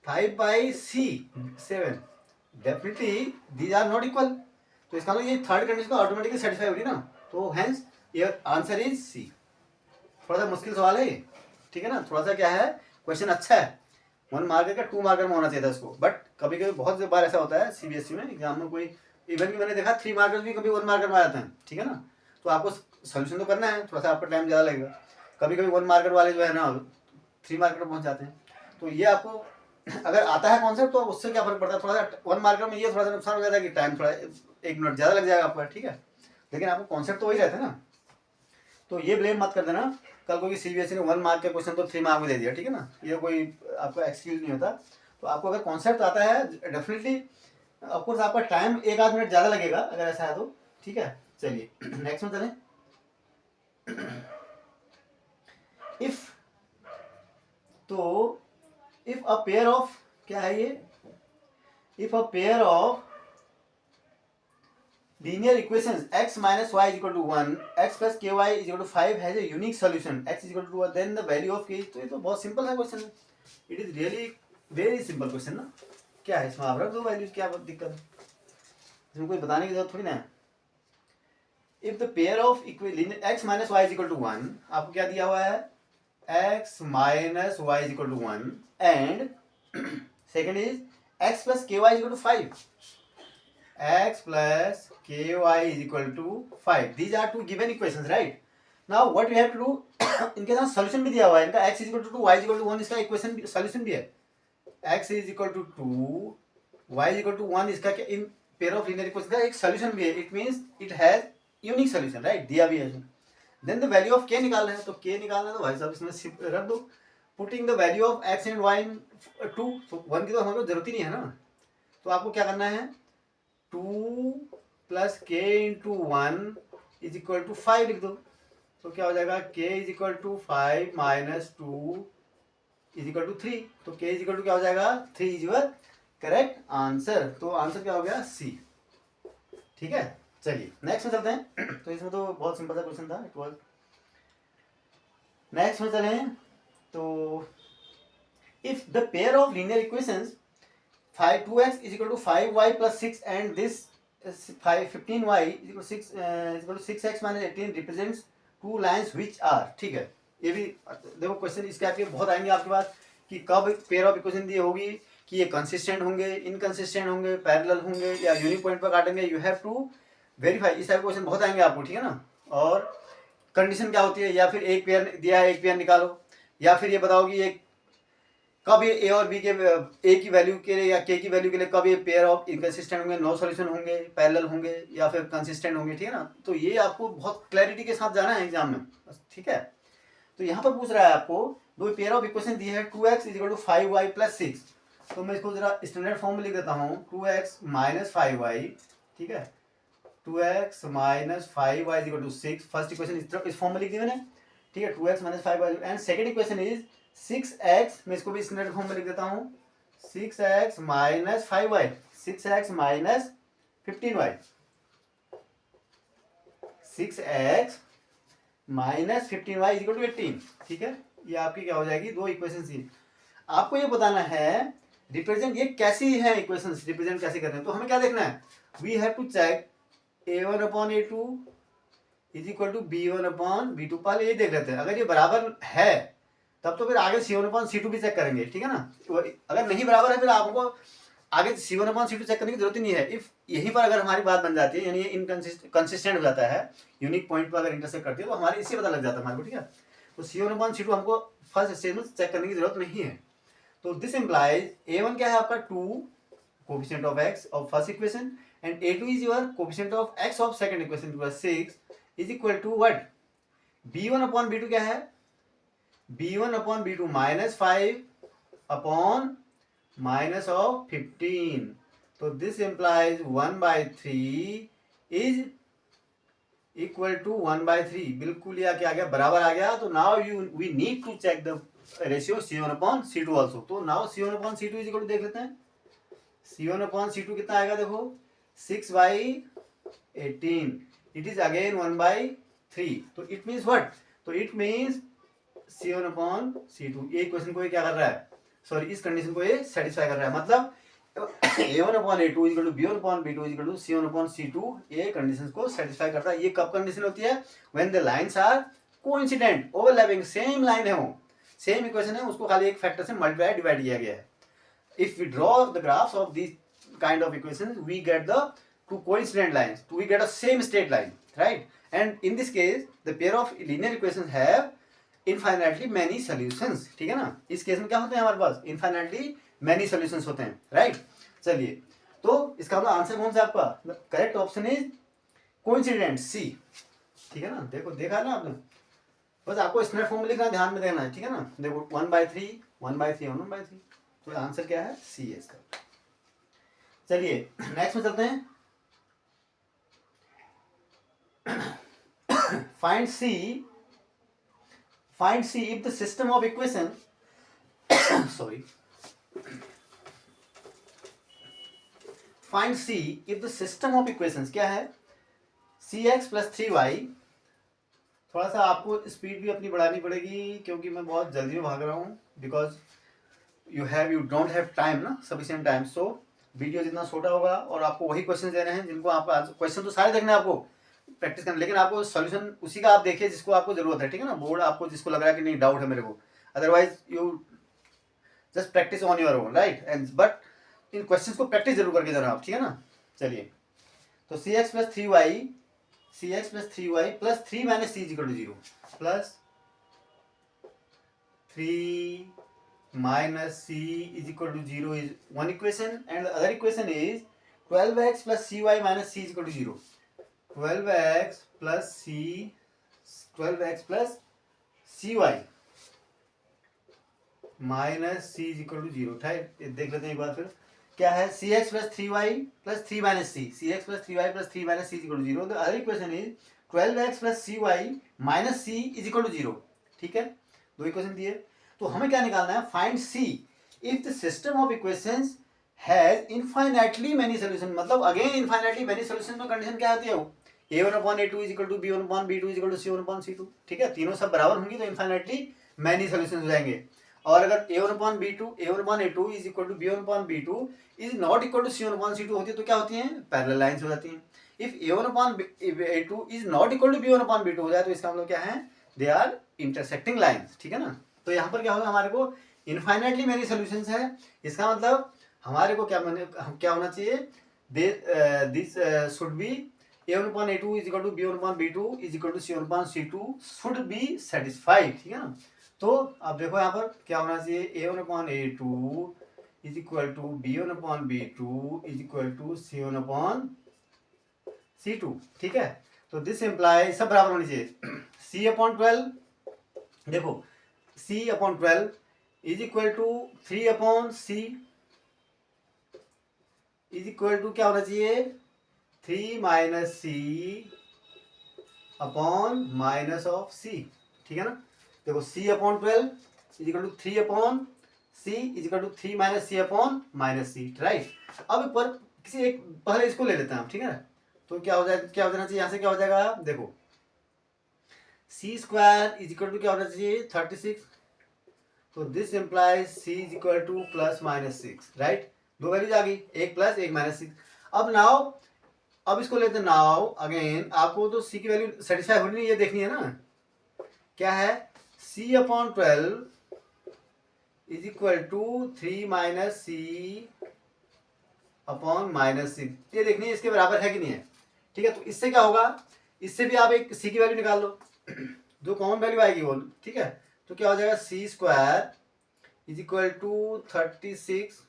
5/c7, definitely these are not equal. तो इसका मतलब ये थर्ड कंडीशन को ऑटोमेटिकली सेटिस्फाई होगी ना, तो hence your answer is C. थोड़ा सा मुश्किल सवाल है, ठीक है ना, थोड़ा सा क्या है, क्वेश्चन अच्छा है, 1 मार्कर का 2 मार्कर में होना चाहिए था इसको, बट कभी कभी बहुत बार ऐसा होता है सीबीएसई में एग्जाम में, कोई इवन की मैंने देखा 3 मार्कर भी कभी 1 मार्कर में आ जाते हैं, ठीक है ना। तो आपको सोल्यूशन तो करना है, थोड़ा सा आपका टाइम ज़्यादा लगेगा, कभी कभी 1 मार्कर वाले जो है ना 3 मार्कर पर पहुँच जाते हैं। तो ये आपको अगर आता है कॉन्सेप्ट तो उससे क्या फर्क पड़ता है, थोड़ा सा 1 मार्कर में ये थोड़ा सा नुकसान हो जाता है कि टाइम थोड़ा 1 मिनट ज़्यादा लग जाएगा आपका, ठीक है, लेकिन आपको कॉन्सेप्ट तो वही रहता है ना। तो ये ब्लेम मत कर देना कल को कि सीबीएसई ने 1 मार्क का क्वेश्चन तो 3 मार्क में दे दिया, ठीक है ना, ये कोई आपका एक्सक्यूज नहीं होता। तो आपको अगर कॉन्सेप्ट आता है डेफिनेटली ऑफकोर्स आपका टाइम 1 आध मिनट ज़्यादा लगेगा अगर ऐसा है तो, ठीक है। चलिए नेक्स्ट में चलें। इफ तो इफ अ पेयर ऑफ, क्या है ये, if a pair of linear equations x minus y is equal to 1, x plus ky is equal to 5 has a unique solution, x is equal to 1, then the value of k। तो ये तो बहुत simple है question, it is really very simple question ना। क्या है इसमें, आप रख दो वैल्यूज, क्या दिक्कत है इसमें, कोई बताने की जरूरत थोड़ी ना है। If the pair of x minus y is equal to 1, आपको क्या दिया हुआ है, x minus y is equal to 1 and second is x plus ky is equal to 5, x plus ky is equal to 5. These are two given equations, right? Now what we have to do, इनके साथ solution भी दिया हुआ है, इनका x is equal to 2, y is equal to 1, इसका equation solution भी है, x is equal to 2, y is equal to 1, इसका क्या इन pair of linear equations का एक solution भी है, it means it has unique solution, right? दिया भी है। Then the value of k निकालना है, तो k निकालना है तो भाई साहब इसमें रख दो, putting the value of x and y in 2, तो 1 की तो हमारे को जरूरत ही नहीं है ना, तो आपको क्या करना है, 2 प्लस के इंटू 1 इज इक्वल टू 5 लिख दो, तो क्या हो जाएगा, k is equal to 5 minus 2 is equal to 3, तो k इज इक्वल टू क्या हो जाएगा, 3 इज योर करेक्ट आंसर। तो आंसर क्या हो गया, C, ठीक है। चलिए नेक्स्ट में चलते हैं। तो इसमें तो बहुत सिंपल सा क्वेश्चन था, इट वाज। नेक्स्ट में चलें तो if the pair of linear equations 2x is equal to 5y plus 6 and this 15y is equal to 6 is equal to 6x minus 18 represents two lines which are, ठीक है। ये भी देखो question इसके आपके बहुत आएंगे आपके पास कि कब पेयर ऑफ इक्वेशन दी होगी कि ये कंसिस्टेंट होंगे, इनकंसिस्टेंट होंगे, पैरेलल होंगे या यूनिक पॉइंट पर काटेंगे, यू हैव टू वेरीफाई। इस टाइप के क्वेश्चन बहुत आएंगे आपको, ठीक है ना। और कंडीशन क्या होती है, या फिर एक पेयर दिया है एक पेयर निकालो, या फिर ये बताओ कि एक कब ये ए और बी के ए की वैल्यू के लिए या के की वैल्यू के लिए कब ये पेयर ऑफ इनकंसिस्टेंट होंगे, नो सॉल्यूशन होंगे, पैरेलल होंगे या फिर कंसिस्टेंट होंगे, ठीक है ना। तो ये आपको बहुत क्लैरिटी के साथ जाना है एग्जाम में, ठीक है। तो यहाँ पर पूछ रहा है आपको दो पेयर ऑफ इक्वेशन दी है, 2x is equal to 5y plus 6, तो मैं इसको जरा स्टैंडर्ड फॉर्म में लिख देता हूँ, 2x माइनस 5y, ठीक है, 2x minus 5y is equal to 6। First equation इस फॉर्म में लिख दी मैंने, ठीक है, 2x minus 5y and second equation is 6x, मैं इसको भी स्टैंडर्ड फॉर्म में लिख देता हूँ, 6x minus 5y, 6x minus 15y, 6x minus 15y is equal to 18, ठीक है। ये आपकी क्या हो जाएगी, दो इक्वेशन थी। आपको ये बताना है रिप्रेजेंट ये कैसी है, इक्वेशन रिप्रेजेंट कैसे करते हैं। तो हमें क्या देखना है, we have to check a1 upon a2 is equal to b1 upon b2। पहले ये देख लेते हैं, अगर ये बराबर है तब तो फिर आगे C1 अपॉन C2 भी चेक करेंगे, ठीक है ना। अगर नहीं बराबर है फिर आपको आगे C1 अपॉन C2 चेक करने की जरूरत ही नहीं है। इफ यहीं पर अगर हमारी बात बन जाती है, यानी इनकंसिस्टेंट हो जाता है, यूनिक पॉइंट पर अगर इंटरसेक्ट करती है तो हमारे इससे पता लग जाता है हमारे को, ठीक है। तो C1 अपॉन C2 हमको फर्स्ट स्टेज में चेक करने की जरूरत नहीं है। तो दिस इम्प्लाइज A1 क्या है आपका 2 coefficient of x of first equation and a2 is your coefficient of x of second equation plus 6 is equal to what? b1 upon b2 क्या है? b1 upon b2 minus 5 upon minus of 15. तो this implies 1/3 is equal to 1/3. बिल्कुल यह क्या आ गया? बराबर आ गया. तो now we need to check the ratio c1 upon c2 also. तो now c1 upon c2 is equal to देख लेते हैं. c1 upon c2 कितना आएगा? देखो 6/18. It is again 1/3. तो it means what? तो it means c1 upon c2. ये इक्वेशन को ये क्या कर रहा है? सॉरी, इस कंडीशन को ये सेटिस्फाई कर रहा है. मतलब a1 upon a2 equal to b1 upon b2 equal to c1 upon c2. ये कंडीशन को सेटिस्फाई करता है. ये कब कंडीशन होती है? When the lines are coincident, overlapping, same line है, वो सेम इक्वेशन है, उसको खाली एक फैक्टर से मल्टीप्लाई डिवाइड किया गया है. If we draw the graphs of these kind of equations, we get the two coincident lines. We get a same straight line, right? And in this case, the pair of linear equations have infinitely many solutions. ठीक है ना? इस case में क्या होते हैं हमारे पास? Infinitely many solutions होते हैं, right? चलिए, तो इसका मतलब आंसर कौन सा आपका? करेक्ट ऑप्शन इज कोइंसिडेंट, सी. ठीक है ना? देखो, देखा ना आपने? बस आपको स्टैंडर्ड फॉर्म में लिखना, ध्यान में देना है. ठीक है ना? देखो 1/3 1/3 1/3. तो आंसर क्या है? सी है इसका. चलिए नेक्स्ट में चलते हैं. Find see if the system of equation sorry find see if the system of equations क्या है? cx plus 3y. थोड़ा सा आपको स्पीड भी अपनी बढ़ानी पड़ेगी क्योंकि मैं बहुत जल्दी में भाग रहा हूँ. Because you don't have time ना, sufficient time. So वीडियो जितना छोटा होगा और आपको वही क्वेश्चन देने हैं जिनको आप क्वेश्चन तो सारे देखने हैं आपको, प्रैक्टिस करना, लेकिन आपको सॉल्यूशन उसी का आप देखिए जिसको आपको जरूरत है. ठीक है ना? बोर्ड आपको जिसको लग रहा है कि नहीं डाउट है मेरे को, otherwise you just practice on your own, right? And but in questions को प्रैक्टिस जरूर करके जाना आप. ठीक है ना? चलिए, तो cx plus 3y plus 3 minus c equal to 0 plus 3 minus c is equal to 0 is one equation, and the other equation is 12x plus cy minus c is equal to 0. 12x plus cy minus c is equal to 0. देख लेते हैं एक बार फिर. क्या है? cx plus 3y plus 3 minus c. cx plus 3y plus 3 minus c is equal to 0. The other equation is 12x plus cy minus c is equal to 0. ठीक है? दो इक्वेशन दिए. तो हमें क्या निकालना है? Find see if the system of equations has infinitely many solution. मतलब अगेन इनफाइनाइटली मेनी सॉल्यूशन में कंडीशन क्या होती है? वो a1 upon a2 is equal to b1 upon b2 is equal to c1 upon c2. ठीक है? तीनों सब बराबर होंगी तो इनफाइनाइटली मेनी सॉल्यूशन हो जाएंगे. और अगर a1 upon a2 is equal to b1 upon b2 is not equal to c1 upon c2 होती है तो क्या होती हैं? पैरेलल लाइंस हो जाती हैं. If a1 upon a2 is not equal to b1 upon b2 हो जाए तो इसका मतलब क्या है? They are intersecting lines. ठीक है ना? तो यहाँ पर क्या होगा? हमारे को इनफाइनाइटली मेनी सॉल्यूशंस है. इसका मतलब हमारे को क्या होना चाहिए? This should be a1 upon a2 is equal to b1 upon b2 is equal to c1 upon c2 should be satisfied. ठीक है ना? तो अब देखो यहाँ पर क्या होना चाहिए? a1 upon a2 is equal to b1 upon b2 is equal to c1 upon c2. ठीक है? तो दिस इम्प्लाई सब बराबर होनी चाहिए. c upon 12 देखो c upon 12 is equal to 3 upon c is equal to क्या होना चाहिए? 3 minus c upon minus of c. ठीक है ना? देखो c upon 12 is equal to 3 upon c is equal to 3 minus c upon minus c. Right? अब पर किसी एक पहले इसको ले लेते हैं हम. ठीक है ना? तो क्या हो जाना चाहिए? यहाँ से क्या हो जाएगा? देखो c square is equal to क्या होना चाहिए? 36. तो this implies c is equal to plus minus 6. Right? दो वैल्यूज आ गई, एक प्लस एक माइनस 6. अब इसको लेते हैं. नाउ अगेन आपको तो c की वैल्यू सेटिस्फाई होनी नहीं, ये देखनी है ना. क्या है? c upon 12 is equal to 3 minus c upon minus 6. ये देखनी है इसके बराबर है कि नहीं है. ठीक है? तो इससे क्या होगा? इससे भी आप एक c की वैल्यू निकाल लो, जो कॉमन वैल्यू आएगी वो. ठीक है? तो क्या हो जाएगा? c square is equal to 36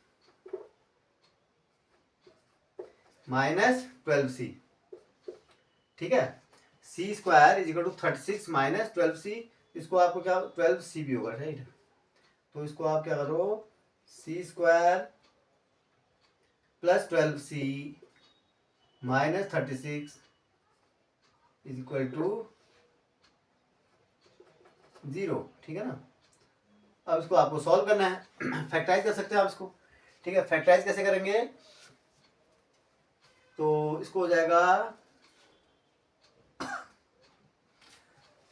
minus 12c, ठीक है। C square is equal to 36 minus 12c, इसको आपको क्या 12c भी होगा, राइट। तो इसको आप क्या करो, c square plus 12c minus 36 is equal to 0, ठीक है ना। अब इसको आपको सॉल्व करना है, फैक्टराइज कर सकते हैं आप इसको, ठीक है। फैक्टराइज कैसे करेंगे, तो इसको हो जाएगा,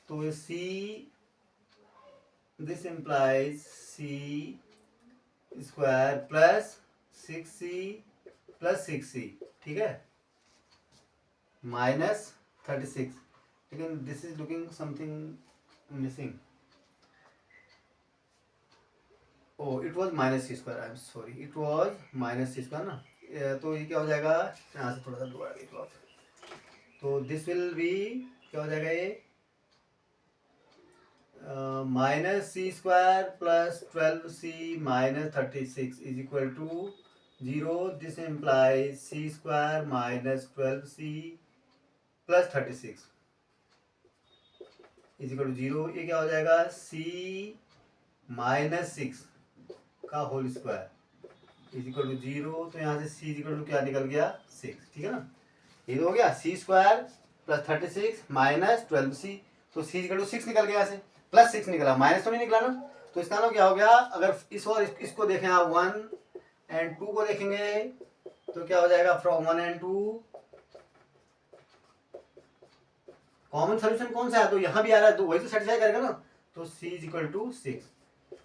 तो c, this implies c square plus 6c plus 6c, ठीक है, माइनस 36, लेकिन this is looking something missing, oh it was minus c square, I am sorry, it was minus c square ना। तो ये क्या हो जाएगा, यहाँ से थोड़ा सा दोबारा देख लो आप, तो दिस विल बी क्या हो जाएगा ये, minus c square plus 12c minus 36 is equal to 0, this implies c square minus 12c plus 36 is equal to 0। ये क्या हो जाएगा, c माइनस 6 का whole square is equal to 0, तो यहाँ से c इज इक्वल टू क्या निकल गया 6, ठीक है ना। ये तो हो गया सी स्क्वायर प्लस 36 माइनस 12c, तो c इज इक्वल टू 6 निकल गया, यहाँ से प्लस 6 निकला, माइनस तो नहीं निकला ना। तो इसका नाम क्या हो गया, अगर इस और इसको देखें आप 1 एंड 2 को देखेंगे तो क्या हो जाएगा, फ्रॉम 1 एंड 2 कॉमन सोल्यूशन कौन सा है, तो यहाँ भी आ रहा है, तो वही तो सेटिस्फाई करेगा ना। तो c is equal to 6,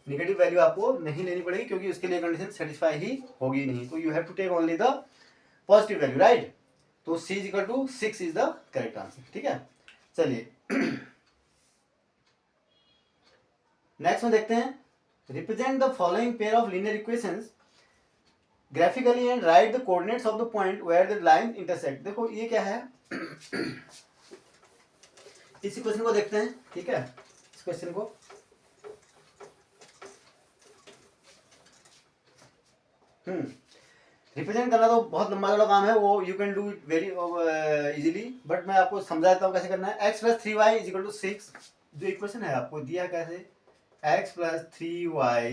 negative value आपको नहीं लेनी पड़ेगी क्योंकि उसके लिए कंडीशन सेटिस्फाई ही होगी नहीं, तो you have to take only the positive value, right. तो c is equal to 6 is the correct answer, ठीक है। चलिए नेक्स्ट में देखते हैं, represent the following pair of linear equations graphically and write the coordinates of the point where the line intersect. देखो ये क्या है, इस इक्वेशन को देखते हैं, ठीक है। इस क्वेश्चन को रिप्रेजेंट करना तो बहुत लंबा चौड़ा काम है, वो you can do it very easily, but मैं आपको समझा देता हूँ कैसे करना है। x plus 3y is equal to 6, जो इक्वेशन है आपको दिया कैसे, x plus 3y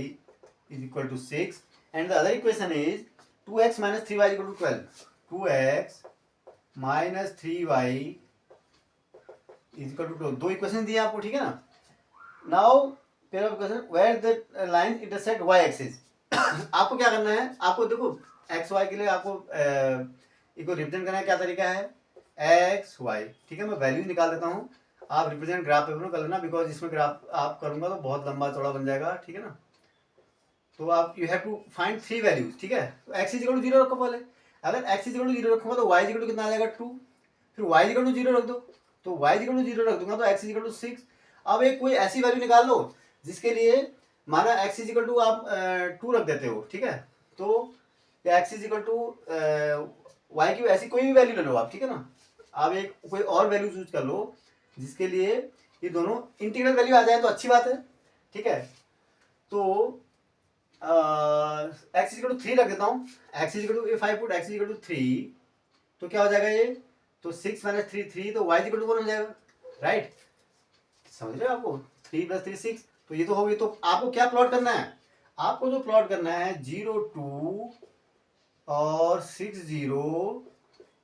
is equal to 6 and the other equation is 2x minus 3y is equal to 12, 2x minus 3y is equal to 2, दो इक्वेशन दिए आपको, ठीक है ना। Now pair of equation where the line intersect y axis, आपको क्या करना है, आपको देखो एक्स वाई के लिए आपको इसको रिप्रेजेंट करने का क्या तरीका है, एक्स वाई, ठीक है। मैं वैल्यू निकाल देता हूँ, आप रिप्रेजेंट ग्राफ पेपर में कर लेना, बिकॉज इसमें ग्राफ आप करूंगा तो बहुत लंबा चौड़ा बन जाएगा, ठीक है ना। तो आप you have to find 3 values, ठीक है। तो एक्स इज इक्वल टू 0 रखो पहले, अगर एक्स इज इक्वल टू 0 रखूंगा तो वाई इज इक्वल टू कितना आ जाएगा 2, फिर वाई इज इक्वल टू 0 रख दो, तो वाई इज इक्वल टू 0 रख दूंगा तो एक्स इज इक्वल टू 6। अब एक कोई ऐसी वैल्यू निकाल लो जिसके लिए माना एक्स इज इक्वल टू आप 2 रख देते हो, ठीक है। तो x is equal to y की ऐसी कोई भी वैल्यू ले लो आप, ठीक है ना। आप एक कोई और वैल्यू चूज कर लो जिसके लिए ये दोनों इंटीग्रल वैल्यू आ जाए तो अच्छी बात है, ठीक है। तो एक्स इज इक्वल टू 3 रख देता हूँ, x is equal to, if I put x is equal to 3 तो क्या हो जाएगा ये, तो 6 माइनस 3 3, तो वाई इज इक्वल टू 1 हो जाएगा, राइट। समझ रहे हो आपको, 3 प्लस 3 6, तो ये तो हो गई। तो आपको क्या प्लॉट करना है, आपको जो प्लॉट करना है 0 2 और 6 0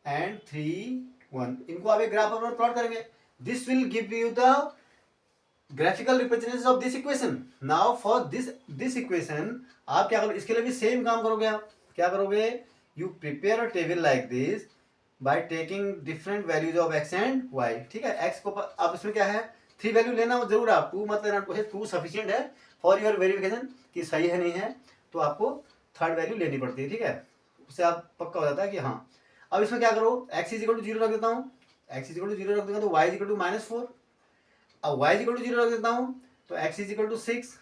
एंड 3 1, इनको आप एक ग्राफ पर प्लॉट करेंगे, this will give you the graphical representation of this equation. Now for this equation आप क्या करोगे, इसके लिए भी सेम काम करोगे, आप क्या करोगे, you prepare a table like this by taking different values of x and y, ठीक है। एक्स को अब इसमें क्या है 3 वैल्यू लेना जरूर, आप 2 मत लेना, 2 सफिशिएंट है फॉर योर वेरिफिकेशन कि सही है नहीं है, तो आपको थर्ड वैल्यू लेनी पड़ती है, ठीक है। उससे आप पक्का हो जाता है कि हाँ। अब इसमें क्या करो, एक्स इज इक्वल टू 0 रख देता हूँ, एक्स इज इक्वल टू 0 रख दूंगा तो वाई इज इक्वल टू -4, अब y इज इक्वल टू 0 रख देता हूँ तो x इज इक्वल टू 6,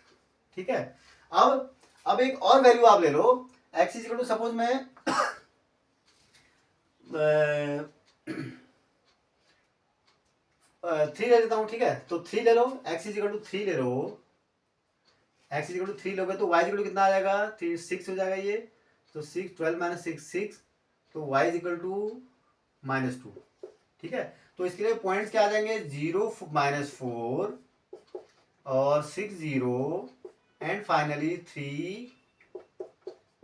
ठीक है। अब एक और वैल्यू आप ले लो, x is equal to suppose मैं 3 ले लेता हूँ, ठीक है। तो 3 ले लो, x इज इक्वल टू 3 ले लो, x इज इक्वल टू 3 लोगे तो y इज इक्वल टू कितना आ जाएगा, 6 हो जाएगा ये, तो 6 12 माइनस 6 6, तो y इज इक्वल टू -2, ठीक है। तो इसके लिए पॉइंट्स क्या आ जाएंगे, 0 -4 और 6 0 एंड फाइनली 3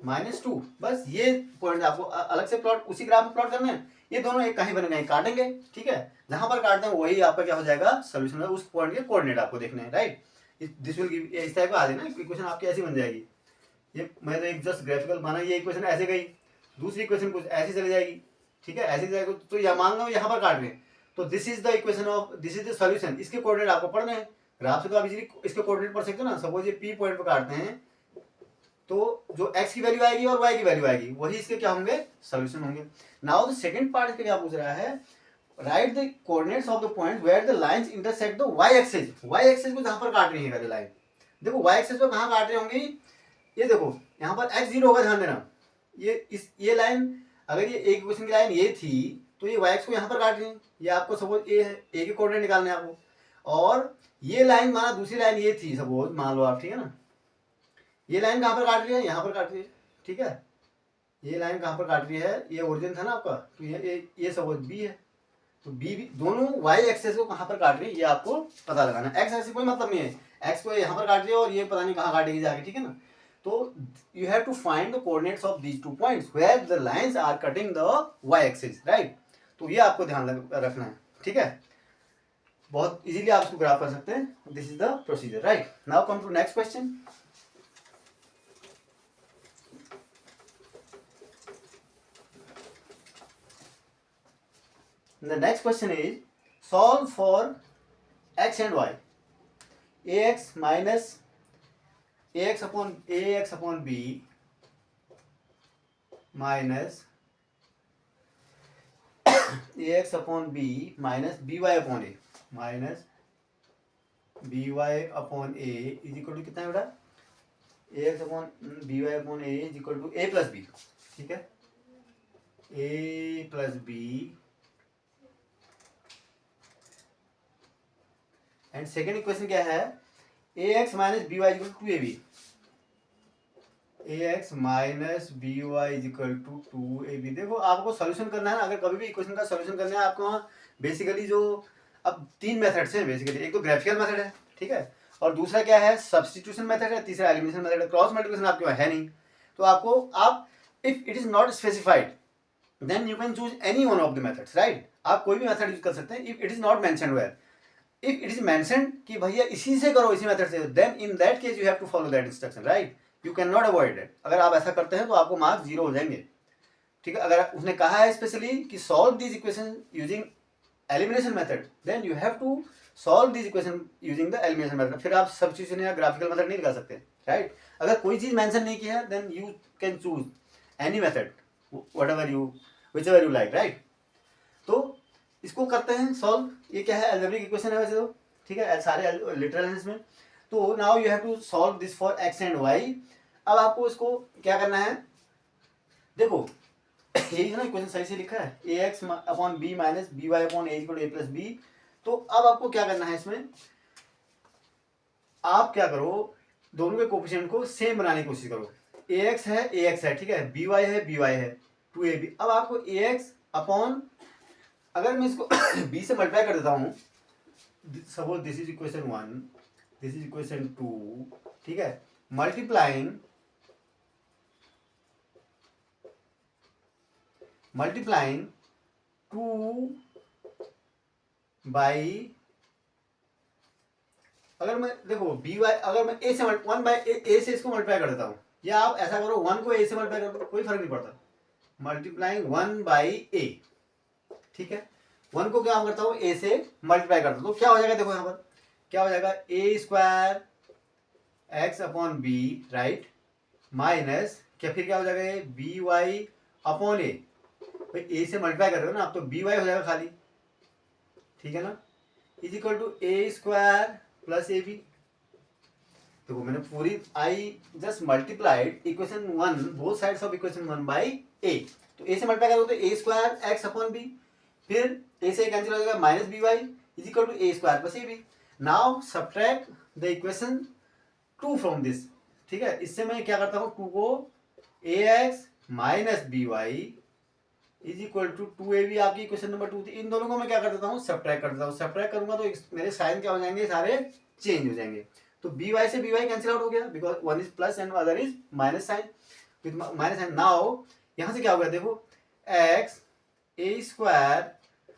-2। बस ये पॉइंट आपको अलग से प्लॉट उसी ग्राफ में प्लॉट करना है। ये दोनों एक कहीं बन गए काटेंगे, ठीक है। जहां पर काटते हैं वही आपका क्या हो जाएगा, सोल्यूशन है। उस पॉइंट के कोऑर्डिनेट आपको देखने हैं, राइट। दिस विल गिव, इस टाइप का आ जाए ना इक्वेशन आपकी ऐसी बन जाएगी। ये मैं तो एक जस्ट ग्राफिकल बना, ये इक्वेशन ऐसे गई, दूसरी इक्वेशन कुछ ऐसी चली जाएगी, ठीक है, ऐसी जाएगी। तो यह मान लो यहाँ पर काट रहे हैं, तो this is the equation of, this is the solution. इसके कोऑर्डिनेट आपको पढ़ने हैं। ग्राफ से तो आप इजीली इसके कोऑर्डिनेट पढ़ सकते हो ना। सपोज ये पी पॉइंट पर काटते हैं, तो जो x की वैल्यू आएगी और y की वैल्यू आएगी वही इसके क्या होंगे, सॉल्यूशन होंगे। नाउ द सेकंड पार्ट इसके क्या पूछ रहा है, right the coordinates of the point where the lines intersect the y axis. y axis को जहां पर काट रही है लाइन, देखो y एक्सिस को कहां काट रही होंगी, ये देखो यहाँ पर x 0 होगा, ध्यान देना। ये लाइन, अगर ये एक इक्वेशन की लाइन ये थी तो ये y को यहाँ पर काट रही है। ये आपको सपोज ए है, ए के कोऑर्डिनेट निकालने हैं आपको। और ये लाइन माना दूसरी लाइन ये थी सपोज, मान लो आप, ठीक है ना। ये लाइन कहाँ पर काट रही है, यहाँ पर काट रही है, ठीक है। ये लाइन कहाँ पर काट रही है, ये ओरिजिन था ना आपका, तो ये सपोज बी है। तो बी भी दोनों y एक्सेस को कहाँ पर काट रही है ये आपको पता लगाना है। x एक्सेस कोई मतलब नहीं है, x को यहाँ पर काट रही है और ये पता नहीं कहाँ काटेगी जाके, ठीक है ना। तो you have to find the coordinates of these two points where the lines are cutting the y axis, right. तो ये आपको ध्यान रखना है, ठीक है। बहुत इजीली आप इसको ग्राफ कर सकते हैं। This is the procedure, right. Now come to next question. The next question is, solve for x and y. ax minus ax upon b minus ax upon b minus by upon a minus by upon a is equal to कितना है बेटा, ax upon by upon a is equal to a plus b, ठीक है, a plus b and second equation क्या है, a x minus B y is equal to A b, a x minus B y is equal to 2ab। देखो आपको solution करना है ना, अगर कभी भी इक्वेशन का सोल्यूशन करना है आपको वहाँ बेसिकली जो, अब 3 मेथड्स हैं बेसिकली। एक तो ग्राफिकल मेथड है, ठीक है, और दूसरा क्या है, सब्सटीट्यूशन मेथड है, तीसरा एलिमिनेशन मेथड है। क्रॉस मल्टीप्लिकेशन आपके पास है नहीं, तो आपको आप, if it is not specified then you can choose any one of the methods, right. आप कोई भी मेथड यूज कर सकते हैं if it is not mentioned where. If it is mentioned कि भैया इसी से करो, इसी मेथड से, then in that case you have to follow that instruction, right. You can not avoid it. अगर आप ऐसा करते हैं तो आपको मार्क्स 0 हो जाएंगे, ठीक है। अगर उसने कहा है स्पेशली कि solve this equation using elimination method, then you have to solve this equation using the elimination method. फिर आप सब्स्टिट्यूशन या ग्राफिकल मेथड नहीं लगा सकते, राइट। अगर कोई चीज मेंशन नहीं की है then you can choose any method whatever you, whichever you like, right. तो इसको करते हैं सॉल्व। ये क्या है, अलजेब्रिक इक्वेशन है वैसे तो, ठीक है, सारे लिटरल हैं इसमें। तो now you have to solve this for x and y. अब आपको इसको क्या करना है, देखो यही है ना इक्वेशन, सही से लिखा है, a x upon b minus B y upon a equal to a plus b. तो अब आपको क्या करना है, इसमें आप क्या करो, दोनों के कोफिशिएंट को सेम बनाने की कोशिश करो। ए एक्स है, ठीक है, बी वाई है 2ab। अब आपको ए एक्स अपॉन, अगर मैं इसको b से मल्टीप्लाई कर देता हूँ, suppose this is equation 1, this is equation 2, ठीक है, मल्टीप्लाइंग मल्टीप्लाइंग 2 बाई, अगर मैं देखो बी वाई, अगर मैं ए से 1 बाई ए से इसको मल्टीप्लाई कर देता हूँ, या आप ऐसा करो 1 को ए से मल्टीप्लाई कर दो, कोई फर्क नहीं पड़ता, मल्टीप्लाइंग 1 बाई ए, ठीक है। 1 को क्या करता हूँ, ए से मल्टीप्लाई करता हूँ, तो क्या हो जाएगा, देखो यहाँ पर क्या हो जाएगा, a square x upon b, right, minus क्या, फिर क्या हो जाएगा, बी वाई अपॉन ए। भाई ए से मल्टीप्लाई कर रहे हो ना आप, तो बी वाई हो जाएगा खाली, ठीक है ना, is equal to a square plus a b. देखो मैंने पूरी, I just multiplied equation 1, both sides of equation 1 by a. तो ए से मल्टीप्लाई करोगे तो a square x upon b, फिर ए से कैंसिल हो जाएगा, minus B Y is equal to a square plus a b. Now subtract the equation 2 from this, ठीक है। इससे मैं क्या करता हूँ, 2 को a x minus B Y is equal to 2ab आपकी इक्वेशन नंबर 2 थी। इन दोनों को मैं क्या कर देता हूँ, सब्ट्रैक्ट कर देता हूँ। सब्ट्रैक्ट करूंगा तो मेरे साइन क्या हो जाएंगे, सारे चेंज हो जाएंगे। तो by से by कैंसिल आउट हो गया, because one is plus and other is minus sign. With minus sign now यहाँ से क्या हो गया, देखो x a square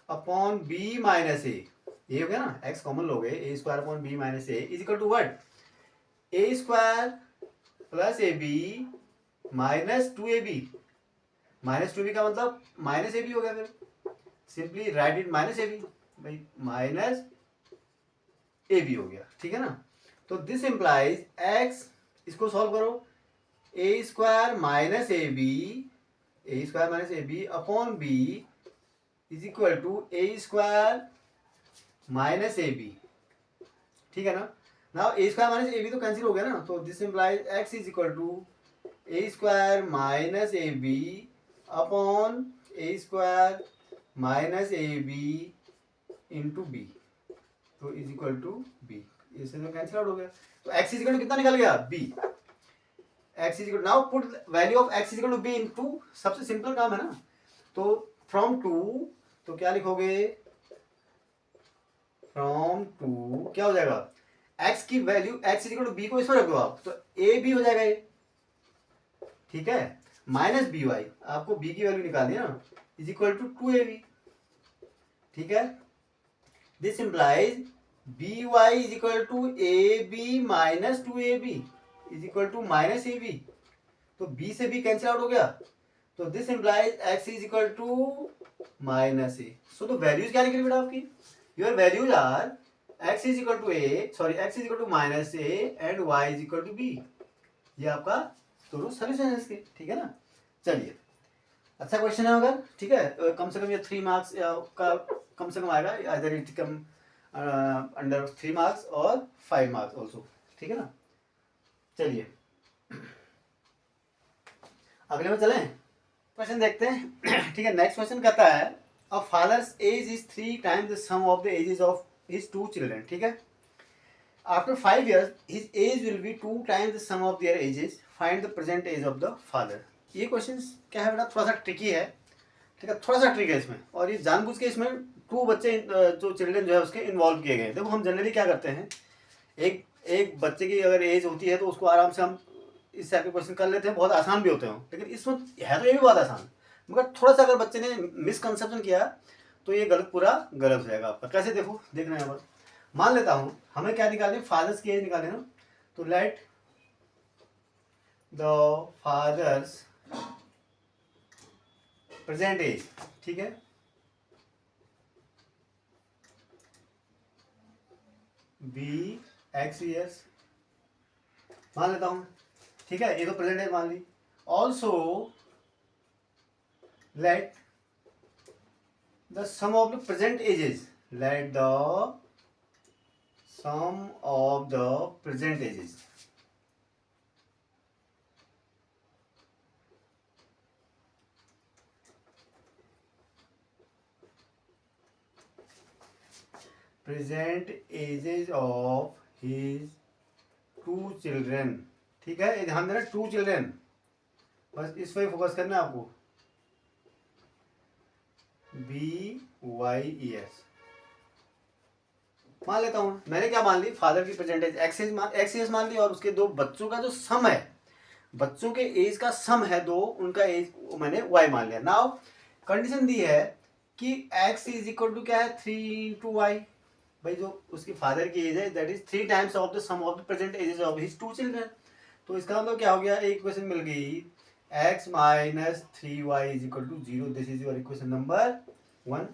upon b minus a, ये हो गया ना, x कॉमन लोगे, a square upon b minus a is equal to what, a square plus ab minus 2ab। Minus 2b का मतलब माइनस ab हो गया, फिर simply write it minus ab, भाई माइनस ab हो गया, ठीक है ना। तो दिस इंप्लाइज x, इसको सॉल्व करो, a square minus ab upon b is equal to a square minus ab, ठीक है ना। नाउ a स्क्वायर माइनस ab तो कैंसिल हो गया ना, तो this implies x is equal to a square minus ab upon a square minus ab into b, तो इज इक्वल टू b, इससे तो कैंसिल आउट हो गया। तो x इज इक्वल टू कितना निकल गया, b। x is equal, now put value of x is equal to b into, सबसे सिंपल काम है ना, तो फ्रॉम टू, तो क्या लिखोगे, फ्रॉम टू क्या हो जाएगा, x की value x is equal to b को इसमें रख दो आप, तो a b हो जाएगा ये, ठीक है, माइनस बी वाई, आपको b की वैल्यू निकालनी है ना, इज इक्वल टू 2ab, ठीक है। This implies B Y is equal to A B minus 2ab is equal to minus A B, तो b से b कैंसिल आउट हो गया, तो this implies x is equal to minus A. So तो values क्या निकली बेटा आपकी, your values are x is equal to A, sorry x is equal to minus a and y is equal to b, ये आपका दोनों solution है इसके, ठीक है ना। चलिए, अच्छा क्वेश्चन है अगर, ठीक है, कम से कम ये 3 मार्क्स का कम से कम आएगा, either it come under 3 marks और 5 मार्क्स ऑल्सो, ठीक है ना। चलिए अगले में चलें, क्वेश्चन देखते हैं, ठीक है। नेक्स्ट क्वेश्चन कहता है a father's age is 3 times the sum of the ages of his 2 children, ठीक है। After 5 years his age will be 2 times the sum of their ages, find the present age of the father। ये question क्या है बेटा, थोड़ा सा tricky है, ठीक है, थोड़ा सा ट्रिक है इसमें, और ये जानबूझ के इसमें 2 बच्चे जो चिल्ड्रन जो है उसके इन्वॉल्व किए गए हैं। देखो हम जनरली क्या करते हैं, एक एक बच्चे की अगर एज होती है तो उसको आराम से हम इस टाइप के क्वेश्चन कर लेते हैं, बहुत आसान भी होते हैं, लेकिन इसमें है तो ये भी बहुत आसान, मगर थोड़ा सा अगर बच्चे ने मिसकंसेप्शन किया तो ये गलत, पूरा गलत हो जाएगा आपका। कैसे, देखो देखना है, अब मान लेता हूं हमें क्या निकालनी, फादर्स की एज निकालनी ना, तो let the father's present age, ठीक है, बी एक्स ईयर्स मान लेता हूं, ठीक है, ये तो प्रेजेंट एज मान ली। Also let the sum of the present ages, let the sum of the present ages, present ages of his 2 children, ठीक है, ये ध्यान देना 2 चिल्ड्रन, बस इस पर फोकस करना है आपको, बी वाई ई एस मान लेता हूं, मैंने क्या मान ली, फादर की प्रेजेंटेज एक्स एज मान ली, और उसके 2 बच्चों का जो सम है, बच्चों के एज का सम है 2, उनका एज मैंने वाई मान लिया। नाउ कंडीशन दी है कि x इज इक्वल टू क्या है, 3 इंटू वाई, भाई जो उसकी फादर की एज है that is 3 times of the sum of the present ages of his 2 children. तो इसका मतलब क्या हो गया, एक इक्वेशन मिल गई, x minus 3y is equal to 0, this is your equation number 1।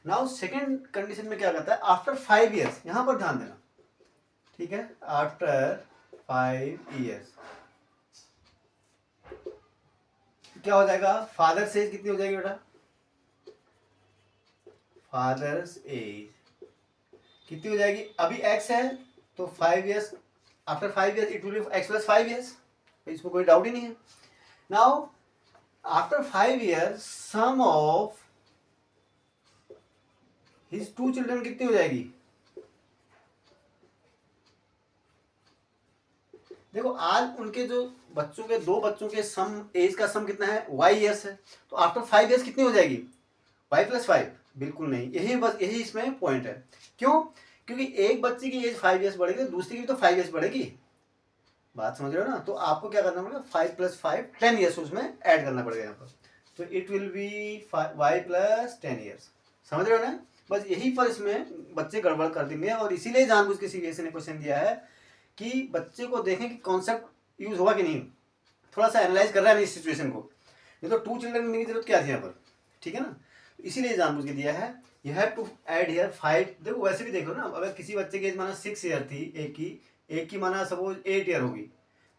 Now second condition में क्या कहता है, आफ्टर 5 years, यहां पर ध्यान देना, ठीक है, आफ्टर 5 years क्या हो जाएगा, फादर एज कितनी हो जाएगी बेटा, फादर्स एज कितनी हो जाएगी, अभी x है तो 5 years, after 5 years it will be x plus 5 years, इसमें कोई डाउट ही नहीं है। Now after 5 years sum of his 2 children कितनी हो जाएगी, देखो आज उनके जो बच्चों के दो बच्चों के सम एज का सम कितना है y ईयर्स है, तो आफ्टर 5 ईयर्स कितनी हो जाएगी y + 5? बिल्कुल नहीं, यही बस यही इसमें पॉइंट है। क्यों? क्योंकि एक बच्चे की एज 5 ईयर्स बढ़ेगी, दूसरी की भी तो 5 ईयर्स बढ़ेगी। बात समझ रहे हो ना? तो आपको क्या करना पड़ेगा, 5 + 5 10 ईयर्स उसमें ऐड करना पड़ेगा यहाँ पर। तो it will B y + 10 years. समझ रहे हो ना? बस यही पर इसमें बच्चे गड़बड़ कर देंगे, और इसीलिए जानबूझ के सीबीएसई ने क्वेश्चन दिया है कि बच्चे को देखें कि कॉन्सेप्ट यूज हुआ कि नहीं, थोड़ा सा एनालाइज कर रहा है नहीं सिचुएशन को। नहीं तो 2 चिल्ड्रन की जरूरत क्या थी यहाँ पर, ठीक है ना? इसीलिए जानबूझ के दिया है। You have to add here 5। देखो वैसे भी देख लो ना, अगर किसी बच्चे की एज माना 6 ईयर थी, एक की माना सपोज 8 ईयर होगी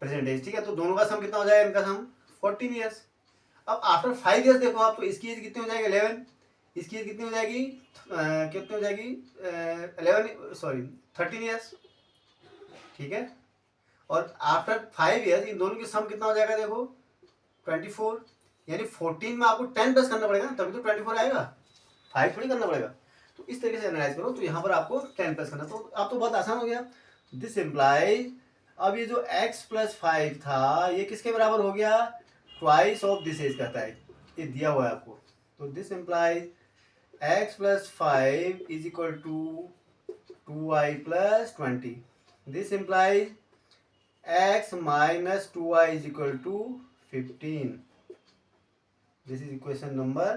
प्रेजेंट एज, ठीक है? तो दोनों का सम कितना हो जाएगा, इनका सम 14 ईयर्स। अब आफ्टर 5 ईयर्स देखो आप, तो इसकी एज कितनी हो जाएगी 11, इसकी एज कितनी हो जाएगी कितनी हो जाएगी 13 ईयर्स, ठीक है? और आफ्टर 5 ईयर्स इन दोनों की सम कितना हो जाएगा देखो 24, यानी 14 में आपको 10 प्लस करना पड़ेगा, तभी तो 24 आएगा, 5 थोड़ी करना पड़ेगा। तो इस तरीके से एनालाइज करो, तो यहाँ पर आपको 10 प्लस करना, तो आप तो बहुत आसान हो गया। दिस इम्प्लाइज, अब ये जो x + 5 था ये किसके बराबर हो गया, ट्वाइस ऑफ दिस एज कहता है, ये दिया हुआ है आपको। तो this implies x + 5 = 2y + 20। This implies x - 2y = 15। This is equation number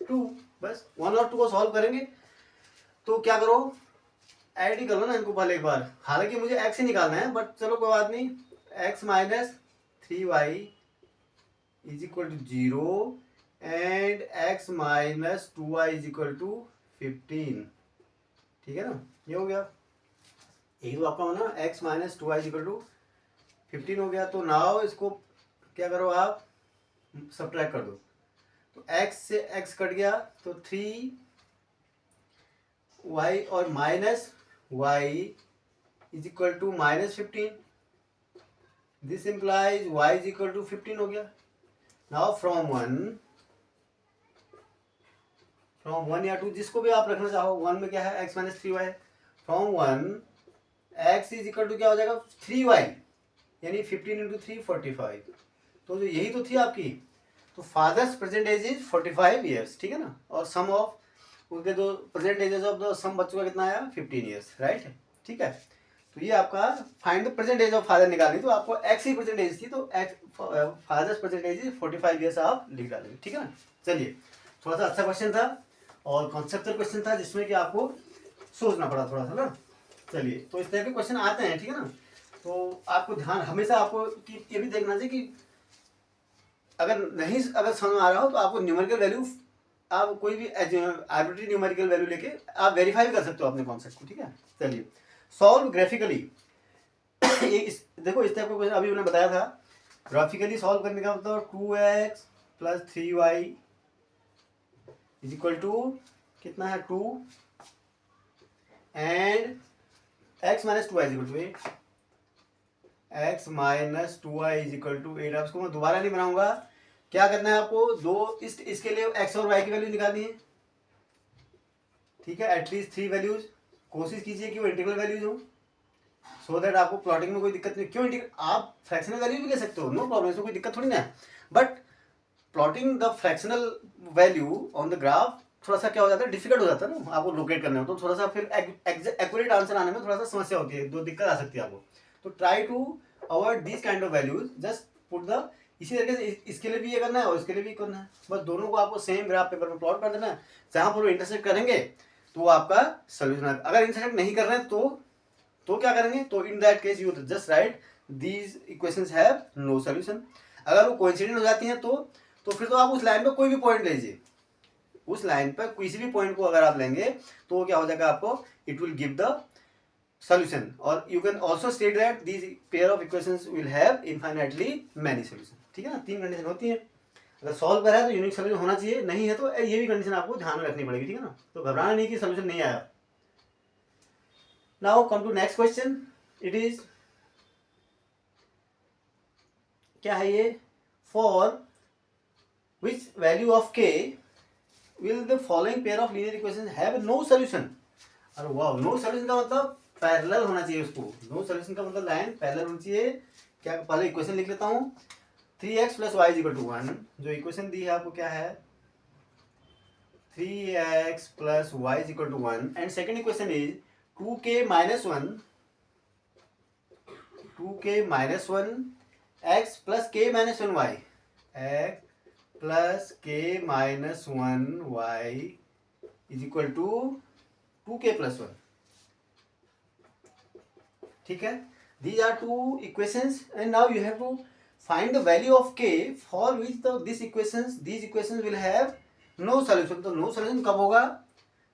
2। बस 1 और 2 को सॉल्व करेंगे। तो क्या करो, ऐड ही करो ना इनको पहले एक बार। हालांकि मुझे x ही निकालना है, बट चलो कोई बात नहीं। x - 3y = 0 and x - 2y = 15, ठीक है ना? ये हो गया, यही तो आपका होना, x - 2y = 15 हो गया। तो नाउ इसको क्या करो आप, सब्ट्रैक्ट कर दो। तो x से x कट गया, तो 3y और -y = -15। दिस इम्प्लाइज y = 15 हो गया। नाउ फ्रॉम 1 या 2, जिसको भी आप रखना चाहो, 1 में क्या है x - 3y, फ्रॉम 1 x = क्या हो जाएगा 3y, यानी 15 × 3 45। तो जो यही तो थी आपकी, तो father's present age is 45 years, ठीक है ना? और सम ऑफ उनके जो present ages of the sum बच्चों का कितना आया 15 ईयर्स, राइट? ठीक है, तो ये आपका find the present age of father निकालनी, तो आपको एक्स ही प्रेजेंट एज थी, तो father's present age is 45 years आप लिख डालेंगे, ठीक है ना? चलिए, थोड़ा सा अच्छा क्वेश्चन था और कॉन्सेप्चुअल क्वेश्चन था, जिसमें कि आपको सोचना पड़ा थोड़ा सा ना। चलिए, तो इस तरह के क्वेश्चन आते हैं, ठीक है ना? तो आपको ध्यान हमेशा आपको कि ये भी देखना चाहिए कि अगर समझ आ रहा हो तो आपको न्यूमेरिकल वैल्यू, आप कोई भी आर्बिट्री न्यूमेरिकल वैल्यू लेके आप वेरीफाई भी कर सकते हो अपने कॉन्सेप्ट को, ठीक है? चलिए, सॉल्व ग्राफिकली। देखो इस टाइप का क्वेश्चन अभी मैंने बताया था, ग्राफिकली सॉल्व करने का मतलब 2x + 3y = कितना है 2 and x - 2y = 8। x - 2y = 8। अब इसको मैं दोबारा नहीं बनाऊंगा। क्या करना है आपको, दो इसके लिए x और y की वैल्यू निकालनी है, ठीक है? एटलीस्ट 3 वैल्यूज, कोशिश कीजिए कि वो इंटीग्रल वैल्यूज हो, सो दैट आपको प्लॉटिंग में कोई दिक्कत नहीं। क्यों आप फ्रैक्शनल वैल्यू भी ले सकते हो, नो प्रॉब्लम, इसमें कोई दिक्कत थोड़ी ना है, but plotting the fractional value on the graph थोड़ा सा क्या हो जाता है, डिफिकल्ट हो जाता है ना आपको लोकेट करने में, तो थोड़ा सा फिर एक्यूरेट आंसर आने में थोड़ा सा समस्या होती है, दो दिक्कत आ सकती है आपको। तो try to avoid this kind of values, just put the, इसी तरीके से इसके लिए भी ये करना है और इसके लिए भी करना है, बस दोनों को आपको सेम ग्राफ पेपर में प्लॉट कर देना है। जहां पर वो इंटरसेक्ट करेंगे तो वो आपका सोल्यूशन है। अगर इंटरसेक्ट नहीं कर रहे हैं तो क्या करेंगे, तो in that case you just write these equations have no solution. अगर वो कोइंसिडेंट हो जाती हैं तो फिर तो आप उस लाइन पे कोई भी पॉइंट लीजिए, उस लाइन पर किसी भी पॉइंट को अगर आप लेंगे तो क्या हो जाएगा आपको, it will give the solution, or you can also state that these pair of equations will have infinitely many solutions, ठीक है ना? 3 कंडीशन होती है, अगर सॉल्व करा है तो यूनिक सोल्यूशन होना चाहिए, नहीं है तो ये भी कंडीशन आपको ध्यान में रखनी पड़ेगी, ठीक है ना? तो घबराना नहीं कि सोल्यूशन नहीं आया। Now come to next question, it is क्या है ये, for which value of k will the following pair of linear equations have no solution। अरे वाह, नो सोल्यूशन का मतलब पैरेलल होना चाहिए उसको, नो सोल्यूशन का मतलब लाइन पैरेलल होनी चाहिए क्या, पहले इक्वेशन लिख लेता हूँ। 3x plus y is equal to 1, जो इक्वेशन दी है आपको क्या है, 3x plus y is equal to 1, and second equation is 2k minus 1, 2k minus 1 x plus k minus 1 y, x plus k minus 1 y is equal to 2k plus 1। ठीक है, these are two equations and now you have to find the value of k for which these equations will have no solution। तो no solution कब होगा,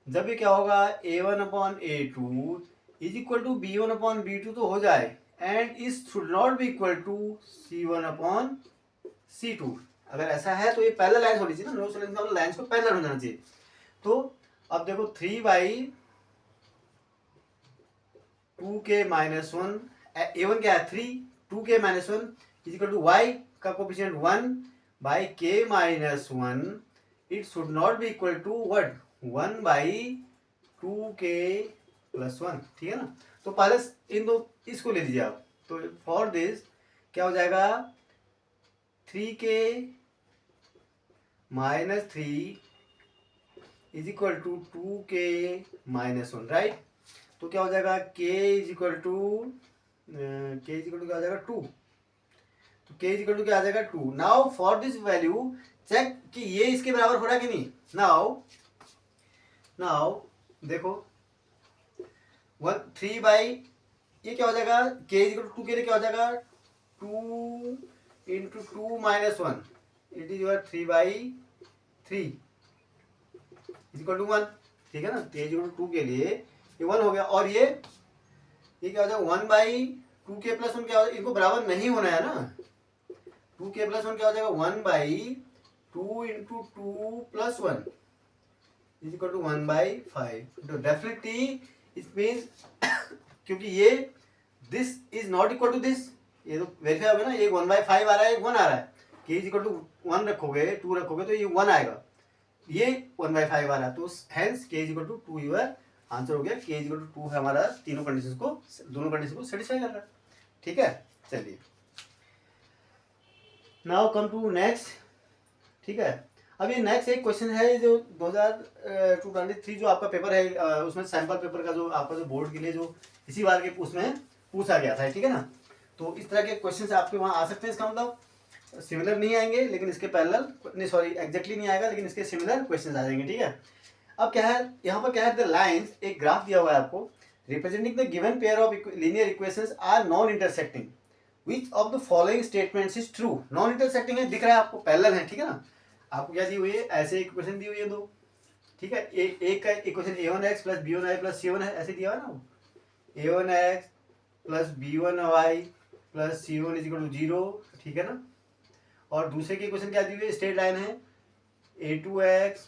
जब ये क्या होगा, a1 upon a2 is equal to b1 upon b2 तो हो जाए, एंड इस should not be equal to c1 upon c2। अगर ऐसा है तो ये पैरेलल लाइन्स होनी चाहिए ना, नो सॉल्यूशन का लाइन्स को पैरेलल हो जाना चाहिए। तो अब देखो 3 2k माइनस 1, a1 क्या है 3, 2k minus 1 is equal to y का coefficient 1 by k minus 1, it should not be equal to what, 1 by 2k plus 1। ठीक है ना, तो पहले इन दो इसको ले लीजिए आप। तो फॉर दिस क्या हो जाएगा, 3k minus 3 is equal to 2k minus 1, right. तो क्या हो जाएगा, k इज इक्वल टू क्या हो जाएगा 2, तो k इज इक्वल टू क्या आ जाएगा 2। Now for this value check कि ये इसके बराबर हो रहा है कि नहीं। नाउ देखो 3 बाई ये क्या हो जाएगा, k इज इक्वल टू 2 के लिए क्या हो जाएगा 2 into 2 minus 1, it is your 3 by 3 is equal to 1। ठीक है ना, k इज इक्वल टू 2 के लिए ये 1 हो गया, और ये क्या हो जाएगा 1 बाई 2k प्लस 1 क्या हो जाएगा, इनको बराबर नहीं होना है ना, 2k प्लस 1 क्या हो जाएगा 1 by 2 into 2 plus 1 is equal to 1 by 5। तो डेफिनेटली इट मीन्स क्योंकि ये this is not equal to this, ये तो वेरीफाई होगा ना, एक 1 बाई 5 आ रहा है, एक 1 आ रहा है, k इज इक्वल टू 1 रखोगे 2 रखोगे तो ये 1 आएगा, ये 1 बाई 5 आ रहा है, तो hence k is equal to 2 your answer हो गया। k इज इक्वल टू 2 है हमारा, दोनों कंडीशन को सेटिस्फाई कर रहा है। ठीक है, चलिए नाउ कम टू नेक्स्ट। ठीक है, अब ये नेक्स्ट एक क्वेश्चन है जो 2023 जो आपका पेपर है, उसमें सैंपल पेपर का जो आपका जो बोर्ड के लिए जो इसी बार के उसमें पूछा गया था। ठीक है ना, तो इस तरह के क्वेश्चन आपके वहाँ आ सकते हैं, इसका मतलब सिमिलर नहीं आएंगे लेकिन इसके पैरेलल, नहीं सॉरी एग्जैक्टली नहीं आएगा लेकिन इसके सिमिलर क्वेश्चन आ जाएंगे। ठीक है, अब क्या है यहाँ पर, क्या है द लाइन्स, एक ग्राफ दिया हुआ है आपको, representing the given pair of linear equations are non intersecting, which of the following statements is true. Non intersecting है, दिख रहा है आपको, पैरेलल है। ठीक है ना, आपको क्या दी हुई है, ऐसे इक्वेशन दी हुई है दो। ठीक है, एक का equation a1x plus b1y plus c1 है, ऐसे दिया हुआ है ना, a1x plus b1y plus c1 is equal to 0। ठीक है ना, और दूसरे की इक्वेशन क्या दी हुई है, स्ट्रेट लाइन है, a2x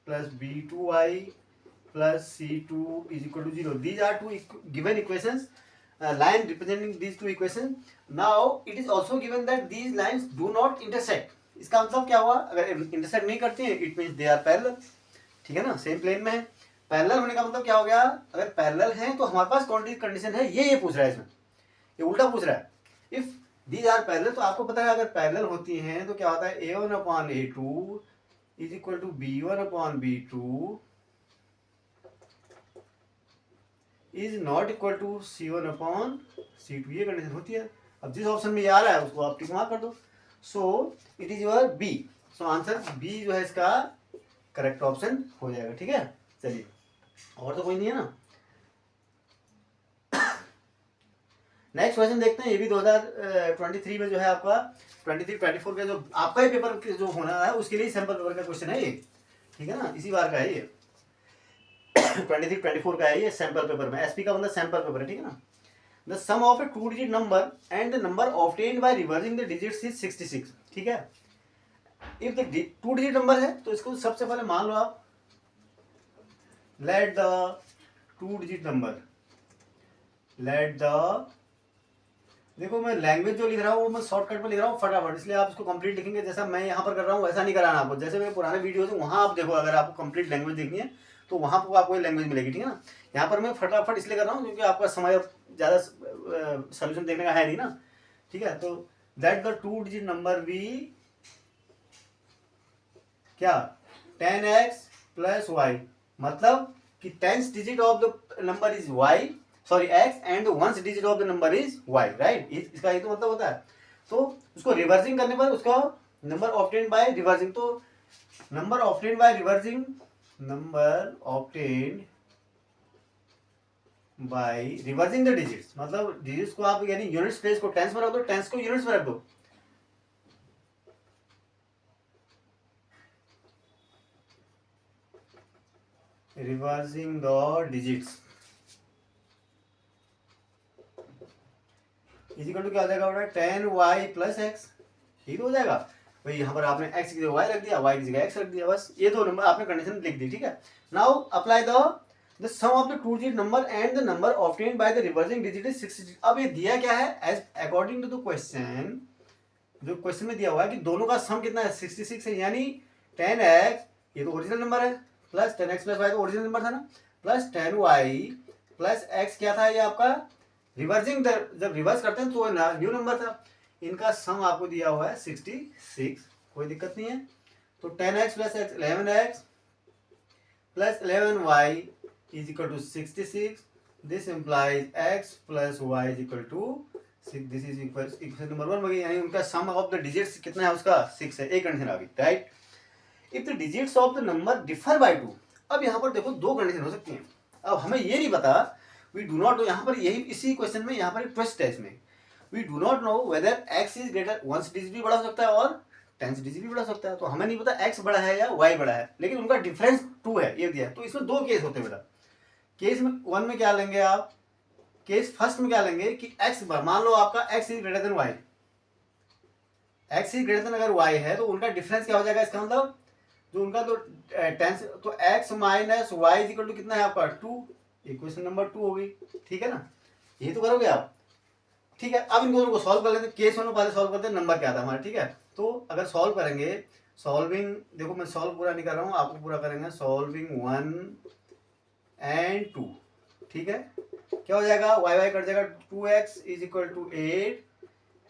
plus b2y plus c2 is equal to 0। These are two given equations, line representing these two equations. Now it is also given that these lines do not intersect. इसका मतलब क्या हुआ, अगर intersect नहीं करती हैं it means they are parallel. ठीक है ना, सेम प्लेन में है। पैरेलल होने का मतलब क्या हो गया, अगर पैरेलल हैं तो हमारे पास कौन सी कंडीशन है, ये पूछ रहा है इसमें, ये उल्टा पूछ रहा है। इफ दीज आर पैरेलल, तो आपको पता है अगर पैरेलल होती हैं तो क्या होता है, a1 upon a2 is equal to b1 upon b2 is not equal to c1 upon c2, ये कंडीशन होती है। अब जिस ऑप्शन में ये आ रहा है उसको आप टिक मार्क कर दो। So it is your b, so answer b जो है इसका करेक्ट ऑप्शन हो जाएगा। ठीक है, चलिए और तो कोई नहीं है ना। नेक्स्ट क्वेश्चन देखते हैं, ये भी 2023 में जो है आपका 23-24 का जो आपका ही पेपर जो होना है उसके लिए सैंपल पेपर का क्वेश्चन है ये। ठीक है ना, इसी बार का है ये 23-24 का है ये सैंपल पेपर में, एसपी का मतलब सैंपल पेपर है। ठीक है ना, the sum of a 2 digit number and the number obtained by reversing the digits is 66। ठीक है, इफ द 2 डिजिट नंबर है तो इसको सबसे पहले मान लो आप, let the 2 digit number, let the, देखो मैं लैंग्वेज जो लिख रहा हूँ वो मैं शॉर्टकट में लिख रहा हूँ फटाफट, इसलिए आप इसको कंप्लीट लिखेंगे, जैसा मैं यहाँ पर कर रहा हूँ वैसा नहीं कराना आपको। जैसे मेरे पुराने वीडियो है वहाँ आप देखो, अगर आपको कंप्लीट लैंग्वेज देखनी है तो वहाँ पर आपको लैंग्वेज मिलेगी। ठीक है ना, यहाँ पर मैं फटाफट इसलिए कर रहा हूँ क्योंकि आपका समय ज़्यादा सोल्यूशन देखने का है नहीं ना, ठीक है, तो that the 2 digit number be क्या 10x प्लस वाई, मतलब कि 10th digit of the number is y, sorry x, and 1st digit of the number is y, right. इसका ये तो मतलब होता है। तो उसको रिवर्सिंग करने पर उसका नंबर ऑब्टेन्ड बाय रिवर्सिंग, तो number obtained by reversing, number obtained by reversing the digits, मतलब डिजिट्स को आप यानी यूनिट्स प्लेस को टेंस में रख दो, टेंस को यूनिट्स में रख दो। Reversing the digits is equal to क्या हो जाएगा बेटा 10y प्लस एक्स, ठीक तो हो जाएगा भाई। यहाँ पर आपने x की जगह y रख दिया, y की जगह x रख दिया, बस ये दो नंबर आपने कंडीशन लिख दी, ठीक है। Now apply the sum of the 2 digit number and the number obtained by the reversing digit is 60। अब ये दिया क्या है, as according to the question, जो क्वेश्चन में दिया हुआ है कि दोनों का सम कितना है 66 है, यानी 10x ये तो ओरिजिनल नंबर है, प्लस 10x प्लस y तो ओरिजिनल नंबर था ना, प्लस 10y प्लस x क्या था, ये आपका रिवर्सिंग, जब रिवर्स करते हैं तो न्यू नंबर था। इनका सम आपको दिया हुआ है 66, कोई दिक्कत नहीं है। तो 10x plus x 11x plus 11y is equal to 66, this implies x plus y is equal to 6, this is equation number 1 बन गई, यानी उनका सम ऑफ द डिजिट्स कितना है उसका 6 है, एक कंडीशन आ गई, right. If the digits of the number differ by 2, अब यहाँ पर देखो दो कंडीशन हो सकती हैं। अब हमें ये नहीं पता, वी डू नॉट नो, यहाँ पर यही इसी क्वेश्चन में यहाँ पर एक ट्विस्ट है इसमें, we do not know whether x is greater, 1 digit भी बड़ा हो सकता है और 10 डिजिट भी बड़ा हो सकता है, तो हमें नहीं पता x बड़ा है या y बड़ा है, लेकिन उनका डिफरेंस 2 है ये दिया है। तो इसमें दो केस होते हैं बेटा। केस में 1 में क्या लेंगे आप, केस फर्स्ट में क्या लेंगे कि x, मान लो आपका x is greater then y, x is greater then अगर y है तो उनका डिफरेंस क्या हो जाएगा, इसका मतलब जो उनका तो 10, तो x minus y is equal to कितना है आपका 2, इक्वेशन नंबर 2 हो गई, ठीक है ना, यही तो करोगे आप, ठीक है। अब इनको दोनों को सॉल्व कर लेते हैं, केस वन पहले सॉल्व करते हैं, नंबर क्या था हमारा, ठीक है। तो अगर सॉल्व करेंगे, सॉल्विंग, देखो मैं सॉल्व पूरा नहीं कर रहा हूँ, आपको पूरा करेंगे, सॉल्विंग 1 एंड 2, ठीक है। क्या हो जाएगा, वाई वाई कट जाएगा, 2x is equal to 8,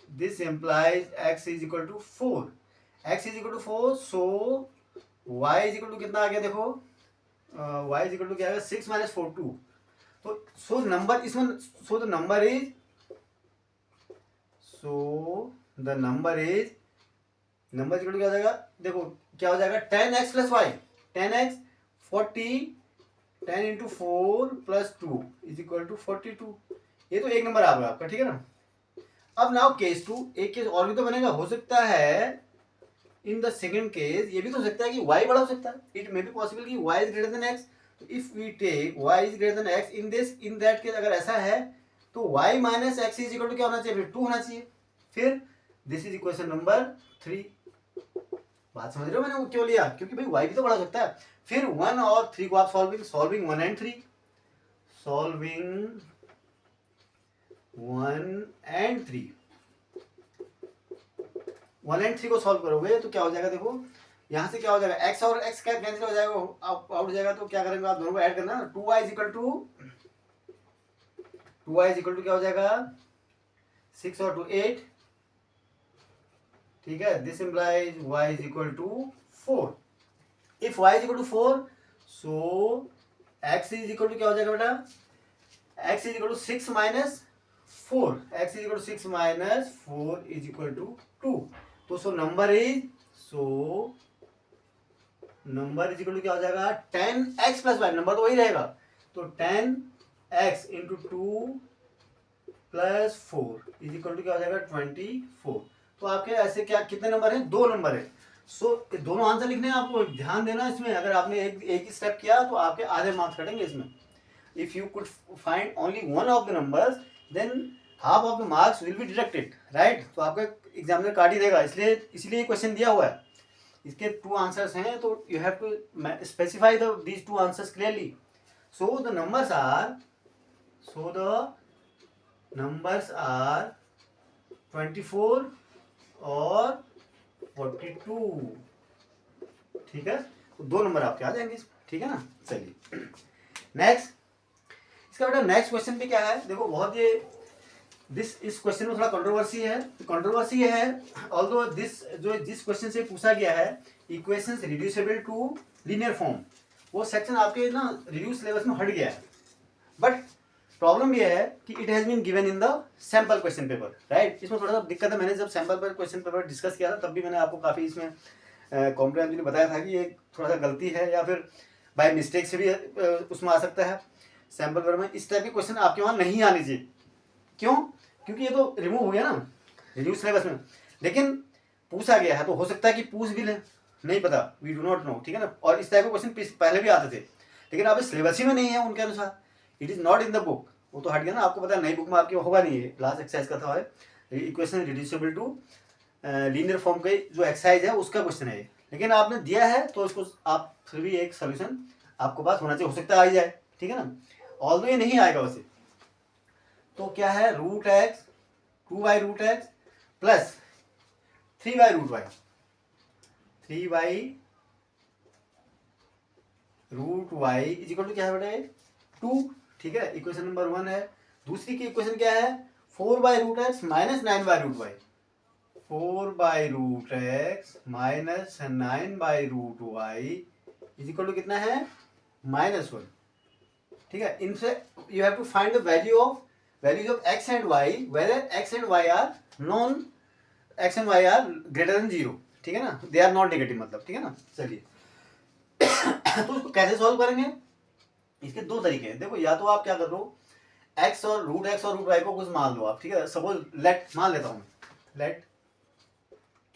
this implies x is equal to 4, x is equal to 4, so y is equal to कितना आ गया, देखो y इज इक्वल टू क्या आएगा 6 माइनस 4 2, तो सो नंबर इसमें, so the number is, so the number is, number is equal to क्या हो जाएगा, देखो क्या हो जाएगा 10x plus y, 10x 40, 10 into 4 plus 2 is equal to 42, ये तो एक नंबर आ गया आपका, ठीक है ना। अब नाउ केस 2, एक केस और भी तो बनेगा, हो सकता है इन द सेकेंड केस ये भी तो हो सकता है कि y बड़ा हो सकता है, इट मे बी पॉसिबल कि y is greater than x, तो if we take y is greater than x in this, in that case अगर ऐसा है तो y minus x is equal to क्या होना चाहिए, फिर 2 होना चाहिए, फिर दिस इज इक्वेशन नंबर 3। बात समझ रहे हो मैंने वो क्यों लिया, क्योंकि भाई y भी तो बड़ा हो सकता है। फिर 1 और 3 को आप solving 1 and 3, solving 1 and 3, 1 and 3 को सॉल्व करोगे तो क्या हो जाएगा, देखो यहाँ से क्या हो जाएगा, x और x क्या कैंसिल हो जाएगा, आउट हो जाएगा, तो क्या करेंगे आप दोनों को ऐड करना, 2y इज इक्वल टू क्या हो जाएगा 6 और 2 8, ठीक है। This implies y is equal to 4, if y is equal to 4, so x is equal to क्या हो जाएगा बेटा, x is equal to 6 minus 4, x is equal to 6 minus 4 is equal to 2, तो so number is, so number is equal to क्या हो जाएगा 10x plus Y, number तो वही रहेगा, तो 10x into 2 plus 4 is equal to क्या हो जाएगा 24। तो आपके ऐसे क्या कितने नंबर हैं, 2 नंबर है। सो दोनों आंसर लिखने हैं, आपको ध्यान देना इसमें, अगर आपने एक ही स्टेप किया तो आपके आधे मार्क्स कटेंगे इसमें। If you could find only one of the numbers than half of the marks will be deducted, right. तो आपका एग्जामिनर काट ही देगा, इसलिए क्वेश्चन दिया हुआ है, इसके 2 आंसर्स हैं, तो you have to specify these 2 answers clearly. So the numbers are 24 और 42, ठीक है। तो 2 नंबर आपके आ जाएंगे, ठीक है ना। चलिए नेक्स्ट, इसका बेटा नेक्स्ट क्वेश्चन भी क्या है, देखो बहुत ये इस क्वेश्चन में थोड़ा कंट्रोवर्सी है। कंट्रोवर्सी ये है, ऑल्दो जिस क्वेश्चन से पूछा गया है equations reducible to linear form, वो सेक्शन आपके ना रिड्यूस सिलेबस में हट गया है, बट प्रॉब्लम ये है कि it has been given in the sample question paper, right. इसमें थोड़ा सा दिक्कत है। मैंने जब सैम्पल पर क्वेश्चन पेपर डिस्कस किया था तब भी मैंने आपको काफ़ी इसमें कॉम्प्रिहेंसिवली बताया था कि ये थोड़ा सा गलती है या फिर बाय मिस्टेक से भी उसमें आ सकता है। सैम्पल पेपर में इस टाइप के क्वेश्चन आपके वहाँ नहीं आने चाहिए। क्यों? क्योंकि ये तो रिमूव हो गया ना रिड्यूस सिलेबस में, लेकिन पूछा गया है तो हो सकता है कि पूछ भी लें, नहीं पता, वी डू नॉट नो, ठीक है ना। और इस टाइप के क्वेश्चन पहले भी आते थे, लेकिन अब सिलेबस ही में नहीं है उनके अनुसार, it is not in the book, वो तो हट गया ना। आपको पता है नई बुक में आपके होगा नहीं है, लास्ट एक्सरसाइज का था equation reducible to linear form के जो एक्सरसाइज है उसका क्वेश्चन है ये, लेकिन आपने दिया है तो इसको आप फिर भी एक सोल्यूशन आपको पास होना चाहिए, हो सकता है आ जाए, ठीक है ना। ऑल्दो ये नहीं आएगा वैसे तो क्या है, root x 2/√x plus 3/√y 3/√y is equal to क्या है बेटे 2, ठीक है। इक्वेशन नंबर 1 है। दूसरी की इक्वेशन क्या है 4/√x minus 9/√y 4/√x minus 9/√y is equal to कितना है -1, ठीक है। इनसे you have to find the values of x and y whether x and y are non x and y are greater than 0, ठीक है ना, they are not negative मतलब, ठीक है ना। चलिए तो इसको कैसे सॉल्व करेंगे, इसके दो तरीके हैं। देखो या तो आप क्या कर दो x और √x और √y को कुछ मान लो आप, ठीक है। सपोज लेट मान लेता हूँ, लेट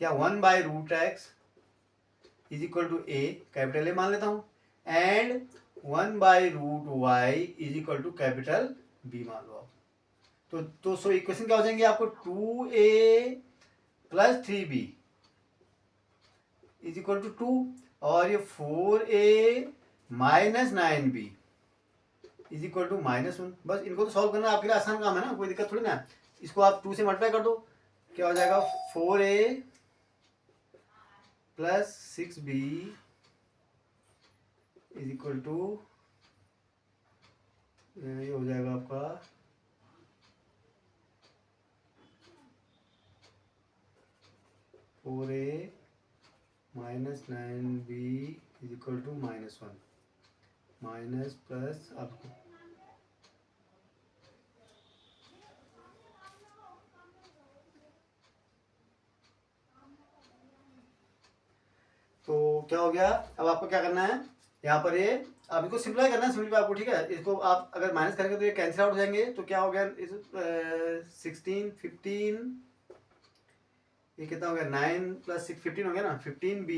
क्या 1/√x is equal to a, capital A मान लेता हूँ, and 1/√y is equal to capital B मान लो आप। तो सो इक्वेशन क्या हो जाएंगे आपको 2a plus 3b is equal to 2, और ये 4a minus 9b is equal to -1। बस इनको तो सॉल्व करना आपके लिए आसान काम है ना, कोई दिक्कत थोड़ी ना। इसको आप 2 से मल्टीप्लाई कर दो, क्या हो जाएगा 4a plus 6b is equal to, ये हो जाएगा आपका 4a minus 9b is equal to -1 minus plus आपको तो क्या हो गया। अब आपको क्या करना है यहाँ पर, ये अब इसको सिंप्लाई करना है सिंपली आपको, ठीक है। इसको आप अगर माइनस करेंगे तो ये कैंसिल आउट हो जाएंगे, तो क्या हो गया 16 15, ये कितना हो गया 9 प्लस 6 15 हो गया ना, 15b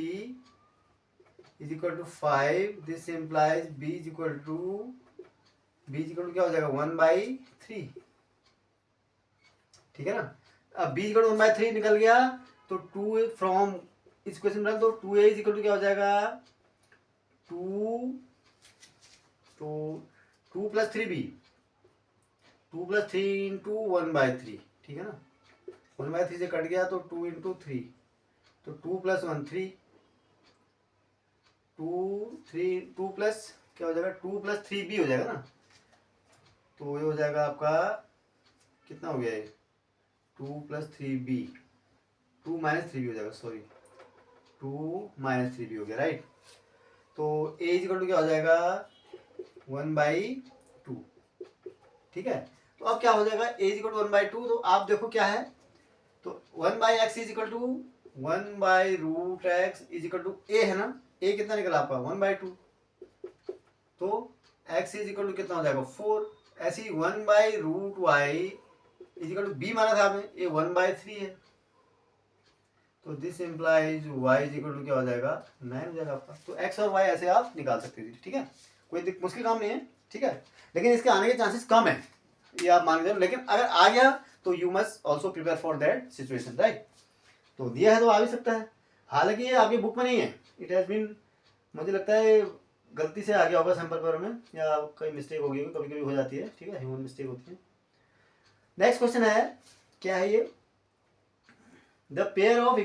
is equal to 5, this implies b is equal to क्या हो जाएगा 1/3, ठीक है ना। अब b इज इक्वल टू 1/3 निकल गया, तो 2 फ्रॉम इस क्वेश्चन में रख दो, 2a इज इक्वल टू क्या हो जाएगा 2, तो 2 प्लस 3b 2 प्लस 3 इंटू 1/3, ठीक है ना। 1/3 से कट गया तो 2 इंटू 3, तो 2 प्लस 1 3, 2 प्लस क्या हो जाएगा 2 प्लस 3b हो जाएगा ना, तो ये हो जाएगा आपका कितना हो गया ये 2 प्लस 3b 2 माइनस 3b हो जाएगा, सॉरी 2 माइनस 3b हो गया, राइट। तो a इज इक्वल टू क्या हो जाएगा 1/2, ठीक है। तो अब क्या हो जाएगा a इज इक्वल टू 1/2, तो आप देखो क्या है, तो 1/x is equal to 1/√x is equal to a है ना, a कितना निकला आपका 1/2, तो x इज इक्वल टू कितना हो जाएगा 4। ऐसे ही 1/√y is equal to b माना था आपने, ये 1/3 है, तो this implies y is equal to क्या हो जाएगा 9 हो जाएगा आपका। तो x और y ऐसे आप निकाल सकते हैं, ठीक है, कोई मुश्किल काम नहीं है, ठीक है। लेकिन इसके आने के चांसेस कम है, ये आप मान लीजिए, लेकिन अगर आ गया तो you must also prepare for that situation, right. तो दिया है तो आ भी सकता है, हालांकि ये आपकी बुक में नहीं है, इट हैज़ बीन, मुझे लगता है गलती से आ गया होगा सैम्पल पेपर में, या कोई मिस्टेक होगी, कभी कभी हो जाती है, ठीक है, ह्यूमन मिस्टेक होती है। नेक्स्ट क्वेश्चन है, क्या है ये, the pair of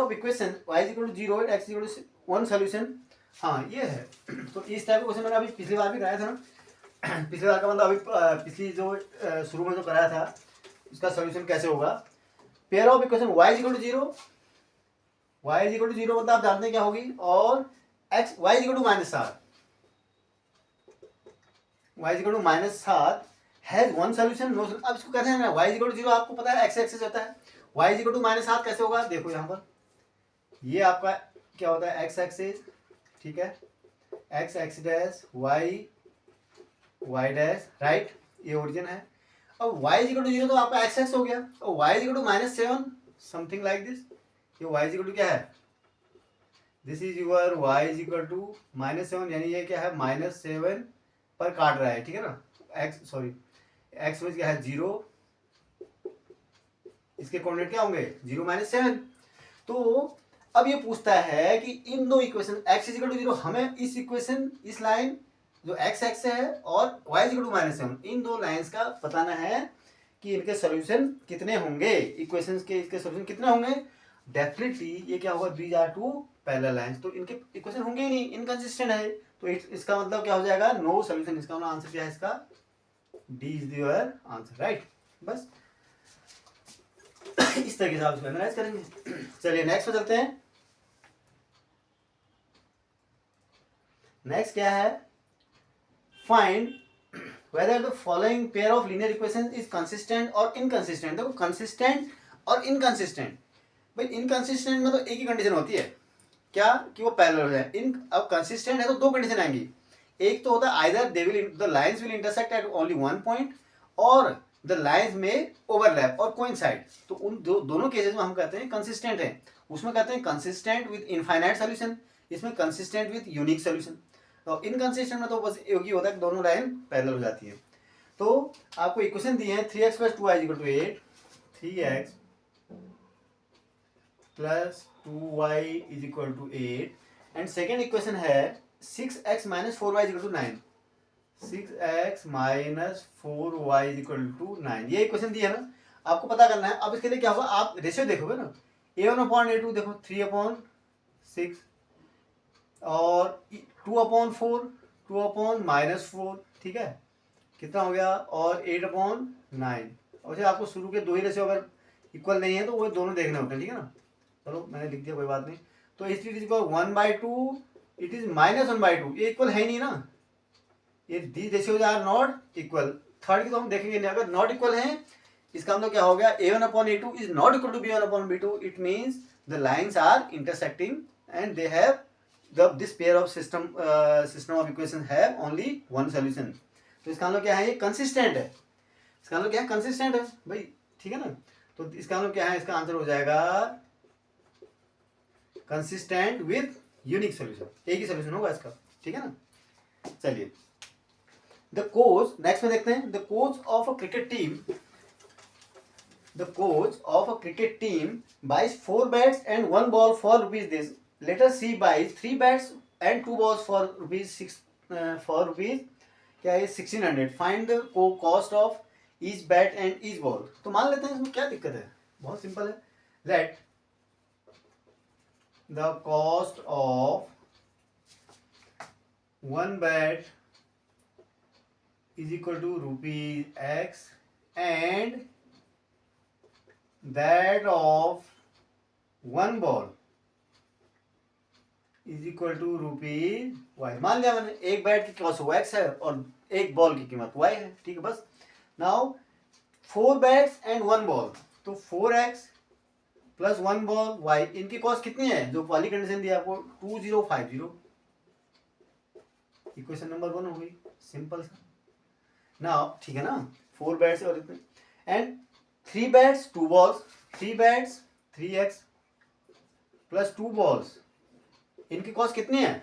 equation y is equal to 0 and x is equal to 1 solution, हाँ ये है। तो इस टाइप का क्वेश्चन मैंने अभी पिछली बार भी कराया था ना, पिछली बार का मतलब अभी पिछली जो शुरू में जो कराया था, इसका सोल्यूशन कैसे होगा। Pair of equation y is equal to 0, y is equal to 0 मतलब आप जानते हैं क्या होगी, और x y is equal to -7, y is equal to -7 has one solution no. अब इसको कैसे है, y इज इक्वल टू 0 आपको पता है x एक्सिस होता है, y इज इक्वल टू -7 कैसे होगा, देखो यहाँ पर ये आपका क्या होता है x एक्सिस, ठीक है, x dash y dash, right, ये ओरिजिन है। अब y इज इक्वल टू 0 तो आपका x हो गया, और y is equal to -7 something like this, ये y इज इक्वल टू क्या है, this is your y is equal to -7, यानी ये क्या है -7 पर काट रहा है, ठीक है ना, x सॉरी x में क्या है 0, इसके कोऑर्डिनेट क्या होंगे 0 -7। तो अब ये पूछता है कि इन दो equation x is equal to 0, हमें इस इक्वेशन इस लाइन जो x एक्स है और y इज इक्वल टू -7 इन दो लाइंस का बताना है कि इनके सॉल्यूशन कितने होंगे, इक्वेशंस के इसके सॉल्यूशन कितने होंगे। डेफिनेटली ये क्या होगा, these are two parallel lines, तो इनके इक्वेशन होंगे ही नहीं, इनकंसिस्टेंट है, तो इसका मतलब क्या हो जाएगा, नो सॉल्यूशन। इसका मतलब आंसर क्या है, इसका D is your answer, right. बस इस तरीके से आप इसको एनालाइज करेंगे। चलिए नेक्स्ट पे चलते हैं। नेक्स्ट क्या है, find whether the following pair of linear equations is consistent और inconsistent। देखो कंसिस्टेंट और इनकंसिस्टेंट, भाई इनकंसिस्टेंट में तो एक ही कंडीशन होती है, क्या, कि वो पैरेलल हो जाए। इन अब कंसिस्टेंट है तो दो कंडीशन आएंगी, एक तो होता है either they will the lines will intersect at only one point, और द लाइंस में ओवरलैप और कोइंसाइड, तो उन दोनों केसेस में हम कहते हैं कंसिस्टेंट है। उसमें कहते हैं कंसिस्टेंट विद इनफाइनाइट सोल्यूशन, इसमें कंसिस्टेंट विद यूनिक सोल्यूशन। तो इनकंसिस्टेंट में तो बस एक ही होता है कि दोनों लाइन पैरेलल हो जाती है। तो आपको इक्वेशन दी है 3x + 2y = 8, 3x + 2y = 8, and second equation है 6x - 4y = 9, 6x - 4y = 9, ये इक्वेशन दी है ना, आपको पता करना है। अब इसके लिए क्या होगा, आप रेशियो देखोगे ना, a1/a2 देखो 3/6 और 2/4 2/-4, ठीक है, कितना हो गया, और 8/9। और आपको शुरू के दो ही रेशियो अगर इक्वल नहीं है तो वो दोनों देखने होते हैं, ठीक है ना। चलो मैंने लिख दिया, कोई बात नहीं। तो इस इज इक्वल 1/2, इट इज -1/2, ये इक्वल है ही नहीं ना, ये these ratios are not equal. Third की तो हम देखेंगे नहीं, अगर नॉट इक्वल है इसका मतलब क्या हो गया, a1/a2 is not equal to b1/b2, it means the lines are intersecting and they have this pair of system of equations have only one solution। तो इसका मतलब क्या है, ये कंसिस्टेंट है, इसका मतलब क्या है, कंसिस्टेंट है भाई, ठीक है ना। तो इसका मतलब क्या है, इसका आंसर हो जाएगा कंसिस्टेंट विद यूनिक सॉल्यूशन, एक ही सॉल्यूशन होगा इसका, ठीक है ना। चलिए द कोच, नेक्स्ट में देखते हैं, the coach of a cricket team, the coach of a cricket team buys 4 bats and 1 ball for rupees this, let us see buys 3 bats and 2 balls for rupees 6 for rupees क्या है 1600, find the cost of each bat and each ball। तो मान लेते हैं इसमें क्या दिक्कत है, बहुत सिंपल है, let the cost of one bat is equal to ₹x and that of one ball is equal to ₹y। मान लिया मैंने, एक बैट की कॉस्ट x है और एक बॉल की कीमत y है, ठीक है। बस नाउ 4 बैट्स एंड 1 बॉल, तो 4x + 1 बॉल y, इनकी कॉस्ट कितनी है, जो वाली कंडीशन दी आपको 2050, इक्वेशन नंबर 1 हो गई, सिंपल सा ना, ठीक है ना। 4 बैट्स और इतने, and 3 bats 2 balls, 3 bats 3x + 2 balls, इनकी कॉस्ट कितनी है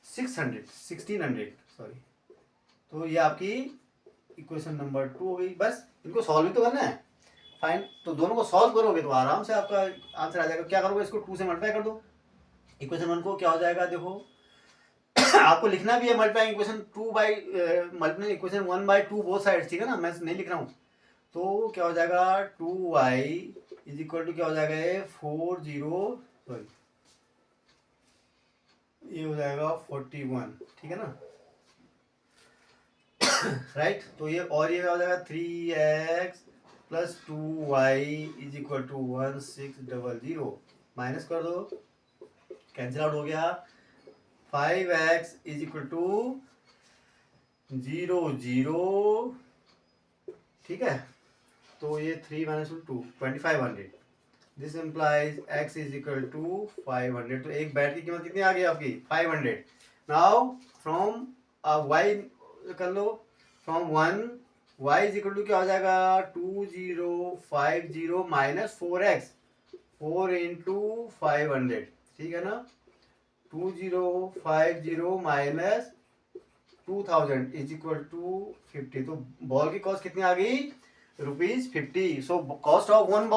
1600 सॉरी। तो ये आपकी इक्वेशन नंबर 2 हो गई। बस इनको सॉल्व ही तो करना है, फाइन। तो दोनों को सॉल्व करोगे तो आराम से आपका आंसर आ जाएगा। क्या करोगे, इसको 2 से मल्टीप्लाई कर दो, इक्वेशन 1 को क्या हो जाएगा, देखो आपको लिखना भी है multiply equation 2 by multiply equation 1/2 both side, ठीक है ना, मैं नहीं लिख रहा हूँ। तो क्या हो जाएगा 2y = क्या हो जाएगा 40 सॉरी ये हो जाएगा 41, ठीक है ना, राइट। तो ये और ये क्या हो जाएगा 3x plus 2y is equal to 1600 minus कर दो, कैंसिल आउट हो गया। 5x इज इक्वल टू 0 ठीक है, तो ये 3 minus 2 2500, this implies x is equal to 500। तो एक बैट की कीमत कितनी आ गई आपकी 500। नाउ फ्रॉम y कर लो, from 1 y is equal to क्या हो जाएगा 2050 माइनस 4x 4 इंटू 500, ठीक है ना। 2050 माइनस 2000 इज इक्वल टू 50। तो बॉल की कॉस्ट कितनी आ गई ₹50। So cost of one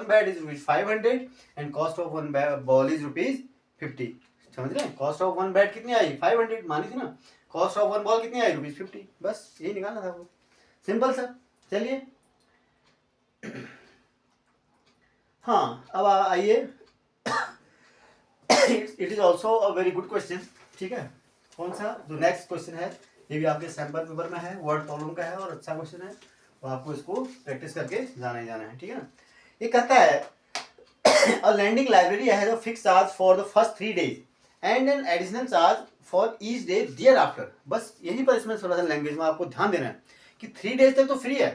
bat is ₹500 and cost of one ball is ₹50। समझ रहे हैं, कॉस्ट ऑफ वन बैट कितनी आई 500 मानी थी ना, कॉस्ट ऑफ वन बॉल कितनी आई ₹50। बस यही निकालना था वो, सिंपल सा। चलिए हाँ, अब आइए it is also a very good question, ठीक है। कौन सा, जो नेक्स्ट क्वेश्चन है ये भी आपके सैंपल पेपर में है, वर्ड प्रॉब्लम का है और अच्छा क्वेश्चन है, तो आपको इसको प्रैक्टिस करके जाना ही जाना है, ठीक है ना। ये कहता है a lending library has a fix charge for the first 3 days and an additional charge for each day thereafter. बस यही पर इसमें थोड़ा सा लैंग्वेज में आपको ध्यान देना है कि 3 days तक तो फ्री है,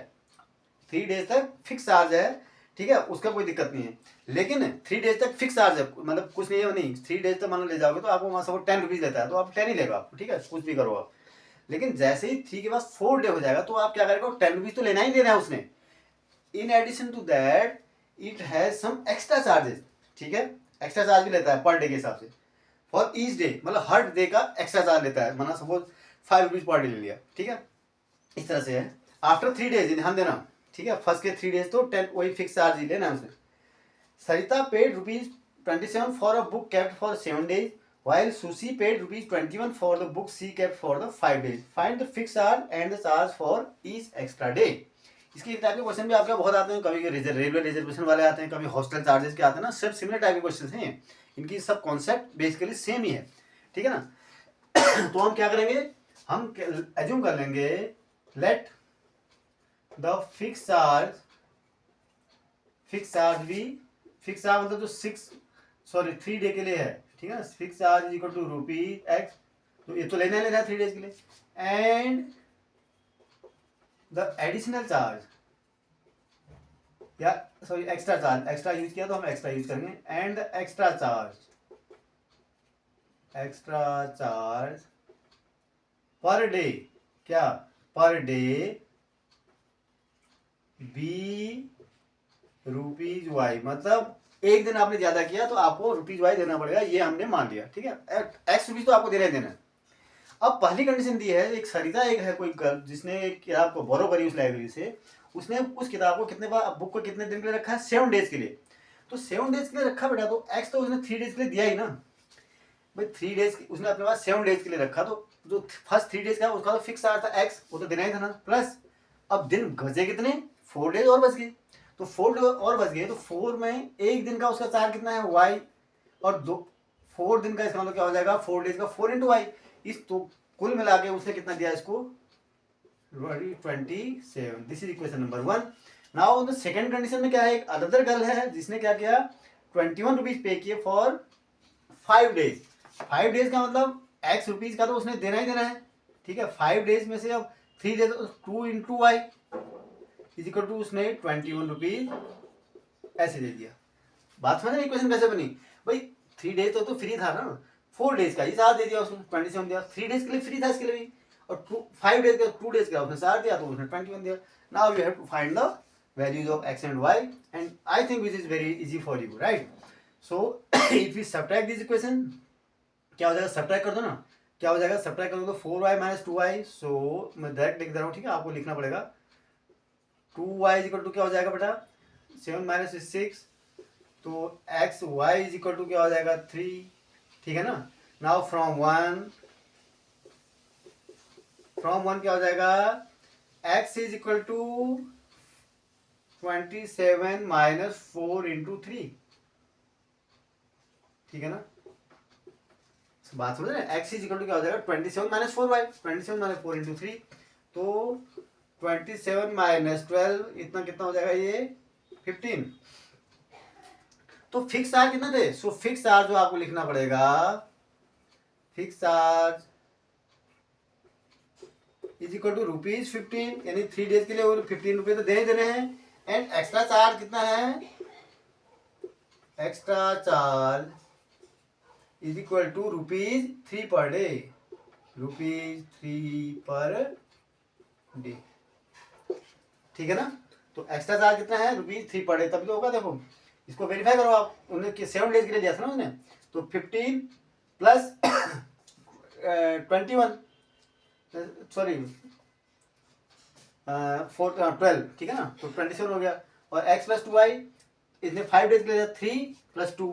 3 days तक फिक्स चार्ज है, ठीक है, उसका कोई दिक्कत नहीं है। लेकिन 3 days तक फिक्स चार्ज है, मतलब कुछ नहीं है, नहीं 3 days तक मान लो ले जाओगे तो आपको वहाँ से वो 10 रुपीज़ लेता है, तो आप 10 ही लेगा आपको, ठीक है, कुछ भी करो आप। लेकिन जैसे ही 3 के बाद 4 डे हो जाएगा तो आप क्या करेगा, 10 रुपीज़ तो लेना ही देना है उसने। In addition to that it has some extra charges, ठीक है, एक्स्ट्रा चार्ज भी लेता है पर डे के हिसाब से, फॉर ईच डे, मतलब हर डे का एक्स्ट्रा चार्ज लेता है, मतलब सपोज 5 रुपीज़ पर डे ले लिया, ठीक है, इस तरह से है। आफ्टर 3 days ध्यान देना, ठीक है, फर्स्ट के 3 days तो 10 वही फिक्स चार्ज ही लेना है उसने। Sarita paid ₹27 for a book kept for 7 days while Sushi paid ₹21 for the book she kept for the 5 days. Find the fixed charge and the charge for each extra day. इसके type के question भी आपके बहुत आते हैं, कभी railway reservation वाले आते हैं, कभी हॉस्टल चार्जेस के आते हैं ना, सब सिमिलर टाइप के क्वेश्चन हैं, इनकी सब कॉन्सेप्ट बेसिकली सेम ही है, ठीक है ना। तो हम क्या करेंगे, हम एज्यूम कर लेंगे लेट द फिक्स चार्ज भी, फिक्स चार्ज मतलब जो 3 डे के लिए है, ठीक है ना, fix charge is equal to ₹x, तो ये तो लेना है 3 days के लिए, एंड द एडिशनल चार्ज या sorry extra charge, extra use किया तो हम एक्स्ट्रा यूज करेंगे, and the extra charge per day, क्या पर डे बी ₹y, मतलब एक दिन आपने ज्यादा किया तो आपको ₹y देना पड़ेगा, ये हमने मान लिया, ठीक है, x रुपीज तो आपको देना ही देना है। अब पहली कंडीशन दी है, एक सरिता एक है कोई गर्ल जिसने एक किताब को बोरो करी उस लाइब्रेरी से, उसने उस किताब को कितने बार, बुक को कितने दिन के लिए रखा है 7 days के लिए, तो 7 days के लिए रखा बेटा, तो x तो उसने 3 days के लिए दिया ही ना भाई, 3 days उसने अपने पास 7 days के लिए रखा, तो जो फर्स्ट 3 days का उसका तो फिक्स आया था x, वो तो देना ही था ना, प्लस अब दिन बचे कितने 4 days और बच गए, तो 4 days और बच गए, तो 4 में एक दिन का उसका चार्ज कितना है y, और 4 दिन का इसका मतलब क्या हो जाएगा 4 days का 4 इंटू वाई, इस तो कुल मिला के उसने कितना दिया इसको 27। This is equation number 1। Now the second condition में क्या है, एक अदर गर्ल है जिसने क्या किया 21 रुपीज पे किए फॉर 5 days। 5 days का मतलब x रुपीज का तो उसने देना ही देना है, ठीक है, 5 days में से अब 3 days 2 into y is equal to उसने 21 रुपीज ऐसे दे दिया। बात समझ रहे इक्वेशन कैसे बनी भाई, 3 days तो फ्री था ना, 4 days का हिसाब दे दिया उसने 27 दिया, 3 days के लिए फ्री था इसके लिए भी, और 5 days का 2 days का उसने 7 दिया तो उसने 21 दिया। Now you have to find the values of x and y and I think which is very easy for you, right. So if you subtract this equation, क्या हो जाएगा, सब्ट्रैक्ट कर दो ना, क्या हो जाएगा, सब्ट्रैक्ट कर दो तो 4y माइनस 2y, सो मैं डायरेक्ट लिख दे रहा हूँ, ठीक है, आपको लिखना पड़ेगा 2y इज इक्वल टू क्या हो जाएगा बेटा 7 माइनस 6, तो x y is equal to क्या हो जाएगा 3, ठीक है ना। नाउ फ्रॉम वन क्या हो जाएगा, x is equal to 27 minus 4 into 3, ठीक है ना, बात समझ रहे हैं, एक्स इज इक्वल टू क्या हो जाएगा 27 माइनस 4y, 27 माइनस 4 इंटू 3, तो 27 माइनस 12 इतना कितना हो जाएगा ये 15। तो फिक्स चार्ज कितना थे? सो फिक्स चार्ज जो आपको लिखना पड़ेगा, fix charge is equal to ₹15, यानी 3 डेज के लिए वो 15 रुपये तो दे देने हैं। एंड एक्स्ट्रा चार्ज कितना है? Extra charge is equal to ₹3 per day, ₹3 per day, ठीक है ना। तो एक्स्ट्रा चार्ज कितना है? ₹3 पर डे, तभी तो होगा। देखो इसको वेरीफाई करो आप, उन्हें 7 डेज के लिए दिया था ना उसने, तो 15 प्लस 21 सॉरी 12, ठीक है ना, तो 27 हो गया। और x प्लस 2y इसने 5 डेज के लिए 3 प्लस 2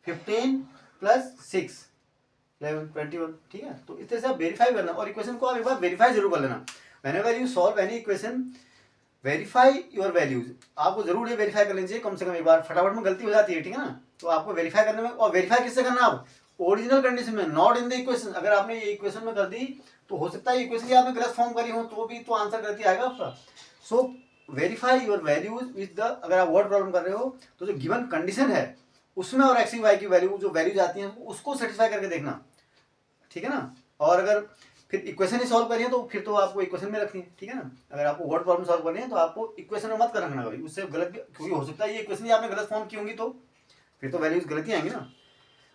15 प्लस 6 11 21, ठीक है। तो इस तरह से आप वेरीफाई करना, और इक्वेशन को आप एक बार वेरीफाई जरूर कर लेना। Whenever you solve any equation verify your values, आपको जरूर ये वेरीफाई कर लेना चाहिए कम से कम एक बार, फटाफट में गलती हो जाती है, ठीक है ना। तो आपको वेरीफाई करने में, और वेरीफाई किससे करना आप? ओरिजिनल कंडीशन में, नॉट इन द इक्वेशन। अगर आपने ये इक्वेशन में कर दी तो हो सकता है इक्वेशन आपने गलत फॉर्म करी हो तो भी तो आंसर गलती आएगा आपका। So verify your values with the, अगर आप वर्ड प्रॉब्लम कर रहे हो तो जो गिवन कंडीशन है उसमें और एक्स वाई की वैल्यू जो वैल्यूज आती हैं उसको सेटिस्फाई करके देखना, ठीक है ना। और अगर फिर इक्वेशन ही सॉल्व करिए तो फिर तो आपको इक्वेशन में रखनी है, ठीक है ना। अगर आपको वर्ड प्रॉब्लम सॉल्व करनी है तो आपको इक्वेशन में मत कर रखना कभी, उससे गलत, क्योंकि हो सकता है ये इक्वेशन ही आपने गलत फॉर्म की होंगी तो फिर तो वैल्यूज गलत ही आएंगी ना,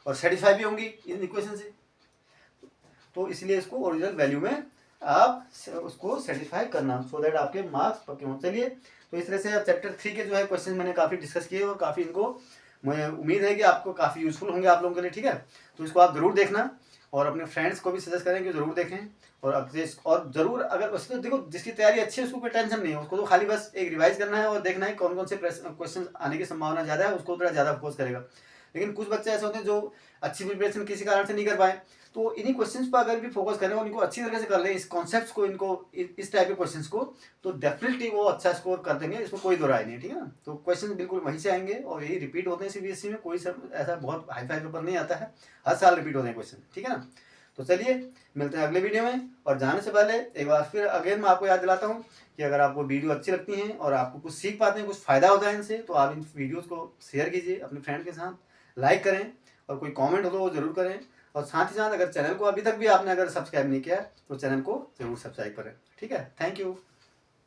और सेटिस्फाई भी होंगी इन इक्वेशन से। तो इसलिए इसको ओरिजिनल वैल्यू में आप उसको सेटिस्फाई करना, सो दैट आपके मार्क्स पक्के हों। चलिए, तो इस तरह से चैप्टर 3 के जो है क्वेश्चन मैंने काफ़ी डिस्कस किए और काफ़ी इनको, मुझे उम्मीद है कि आपको काफ़ी यूजफुल होंगे आप लोगों के लिए, ठीक है। तो इसको आप जरूर देखना और अपने फ्रेंड्स को भी सजेस्ट करें कि जरूर देखें। और जरूर, अगर उसको देखो जिसकी तैयारी अच्छी है उसको कोई टेंशन नहीं है, उसको तो खाली बस एक रिवाइज करना है और देखना है कौन कौन से क्वेश्चन आने की संभावना ज़्यादा है, उसको थोड़ा ज़्यादा फोकस करेगा। लेकिन कुछ बच्चे ऐसे होते हैं जो अच्छी प्रिपरेशन किसी कारण से नहीं कर पाए, तो इन्हीं क्वेश्चंस पर अगर भी फोकस करें और इनको अच्छी तरह से कर लें, इस कॉन्सेप्ट्स को, इनको इस टाइप के क्वेश्चंस को, तो डेफिनेटली वो अच्छा स्कोर कर देंगे, इसमें कोई दो राय नहीं है, ठीक है ना। तो क्वेश्चन बिल्कुल वहीं से आएंगे और यही रिपीट होते हैं सीबीएसई में, कोई सब ऐसा बहुत हाई फाई पेपर नहीं आता है, हर साल रिपीट होते हैं क्वेश्चन, ठीक है ना। तो चलिए मिलते हैं अगले वीडियो में। और जाने से पहले एक बार फिर अगेन मैं आपको याद दिलाता हूँ कि अगर आपको वीडियो अच्छी लगती हैं और आपको कुछ सीख पाते हैं, कुछ फ़ायदा होता है इनसे, तो आप इन वीडियोज़ को शेयर कीजिए अपने फ्रेंड के साथ, लाइक करें, और कोई कमेंट हो तो वो जरूर करें। और साथ ही साथ अगर चैनल को अभी तक भी आपने अगर सब्सक्राइब नहीं किया तो चैनल को जरूर सब्सक्राइब करें, ठीक है। Thank you.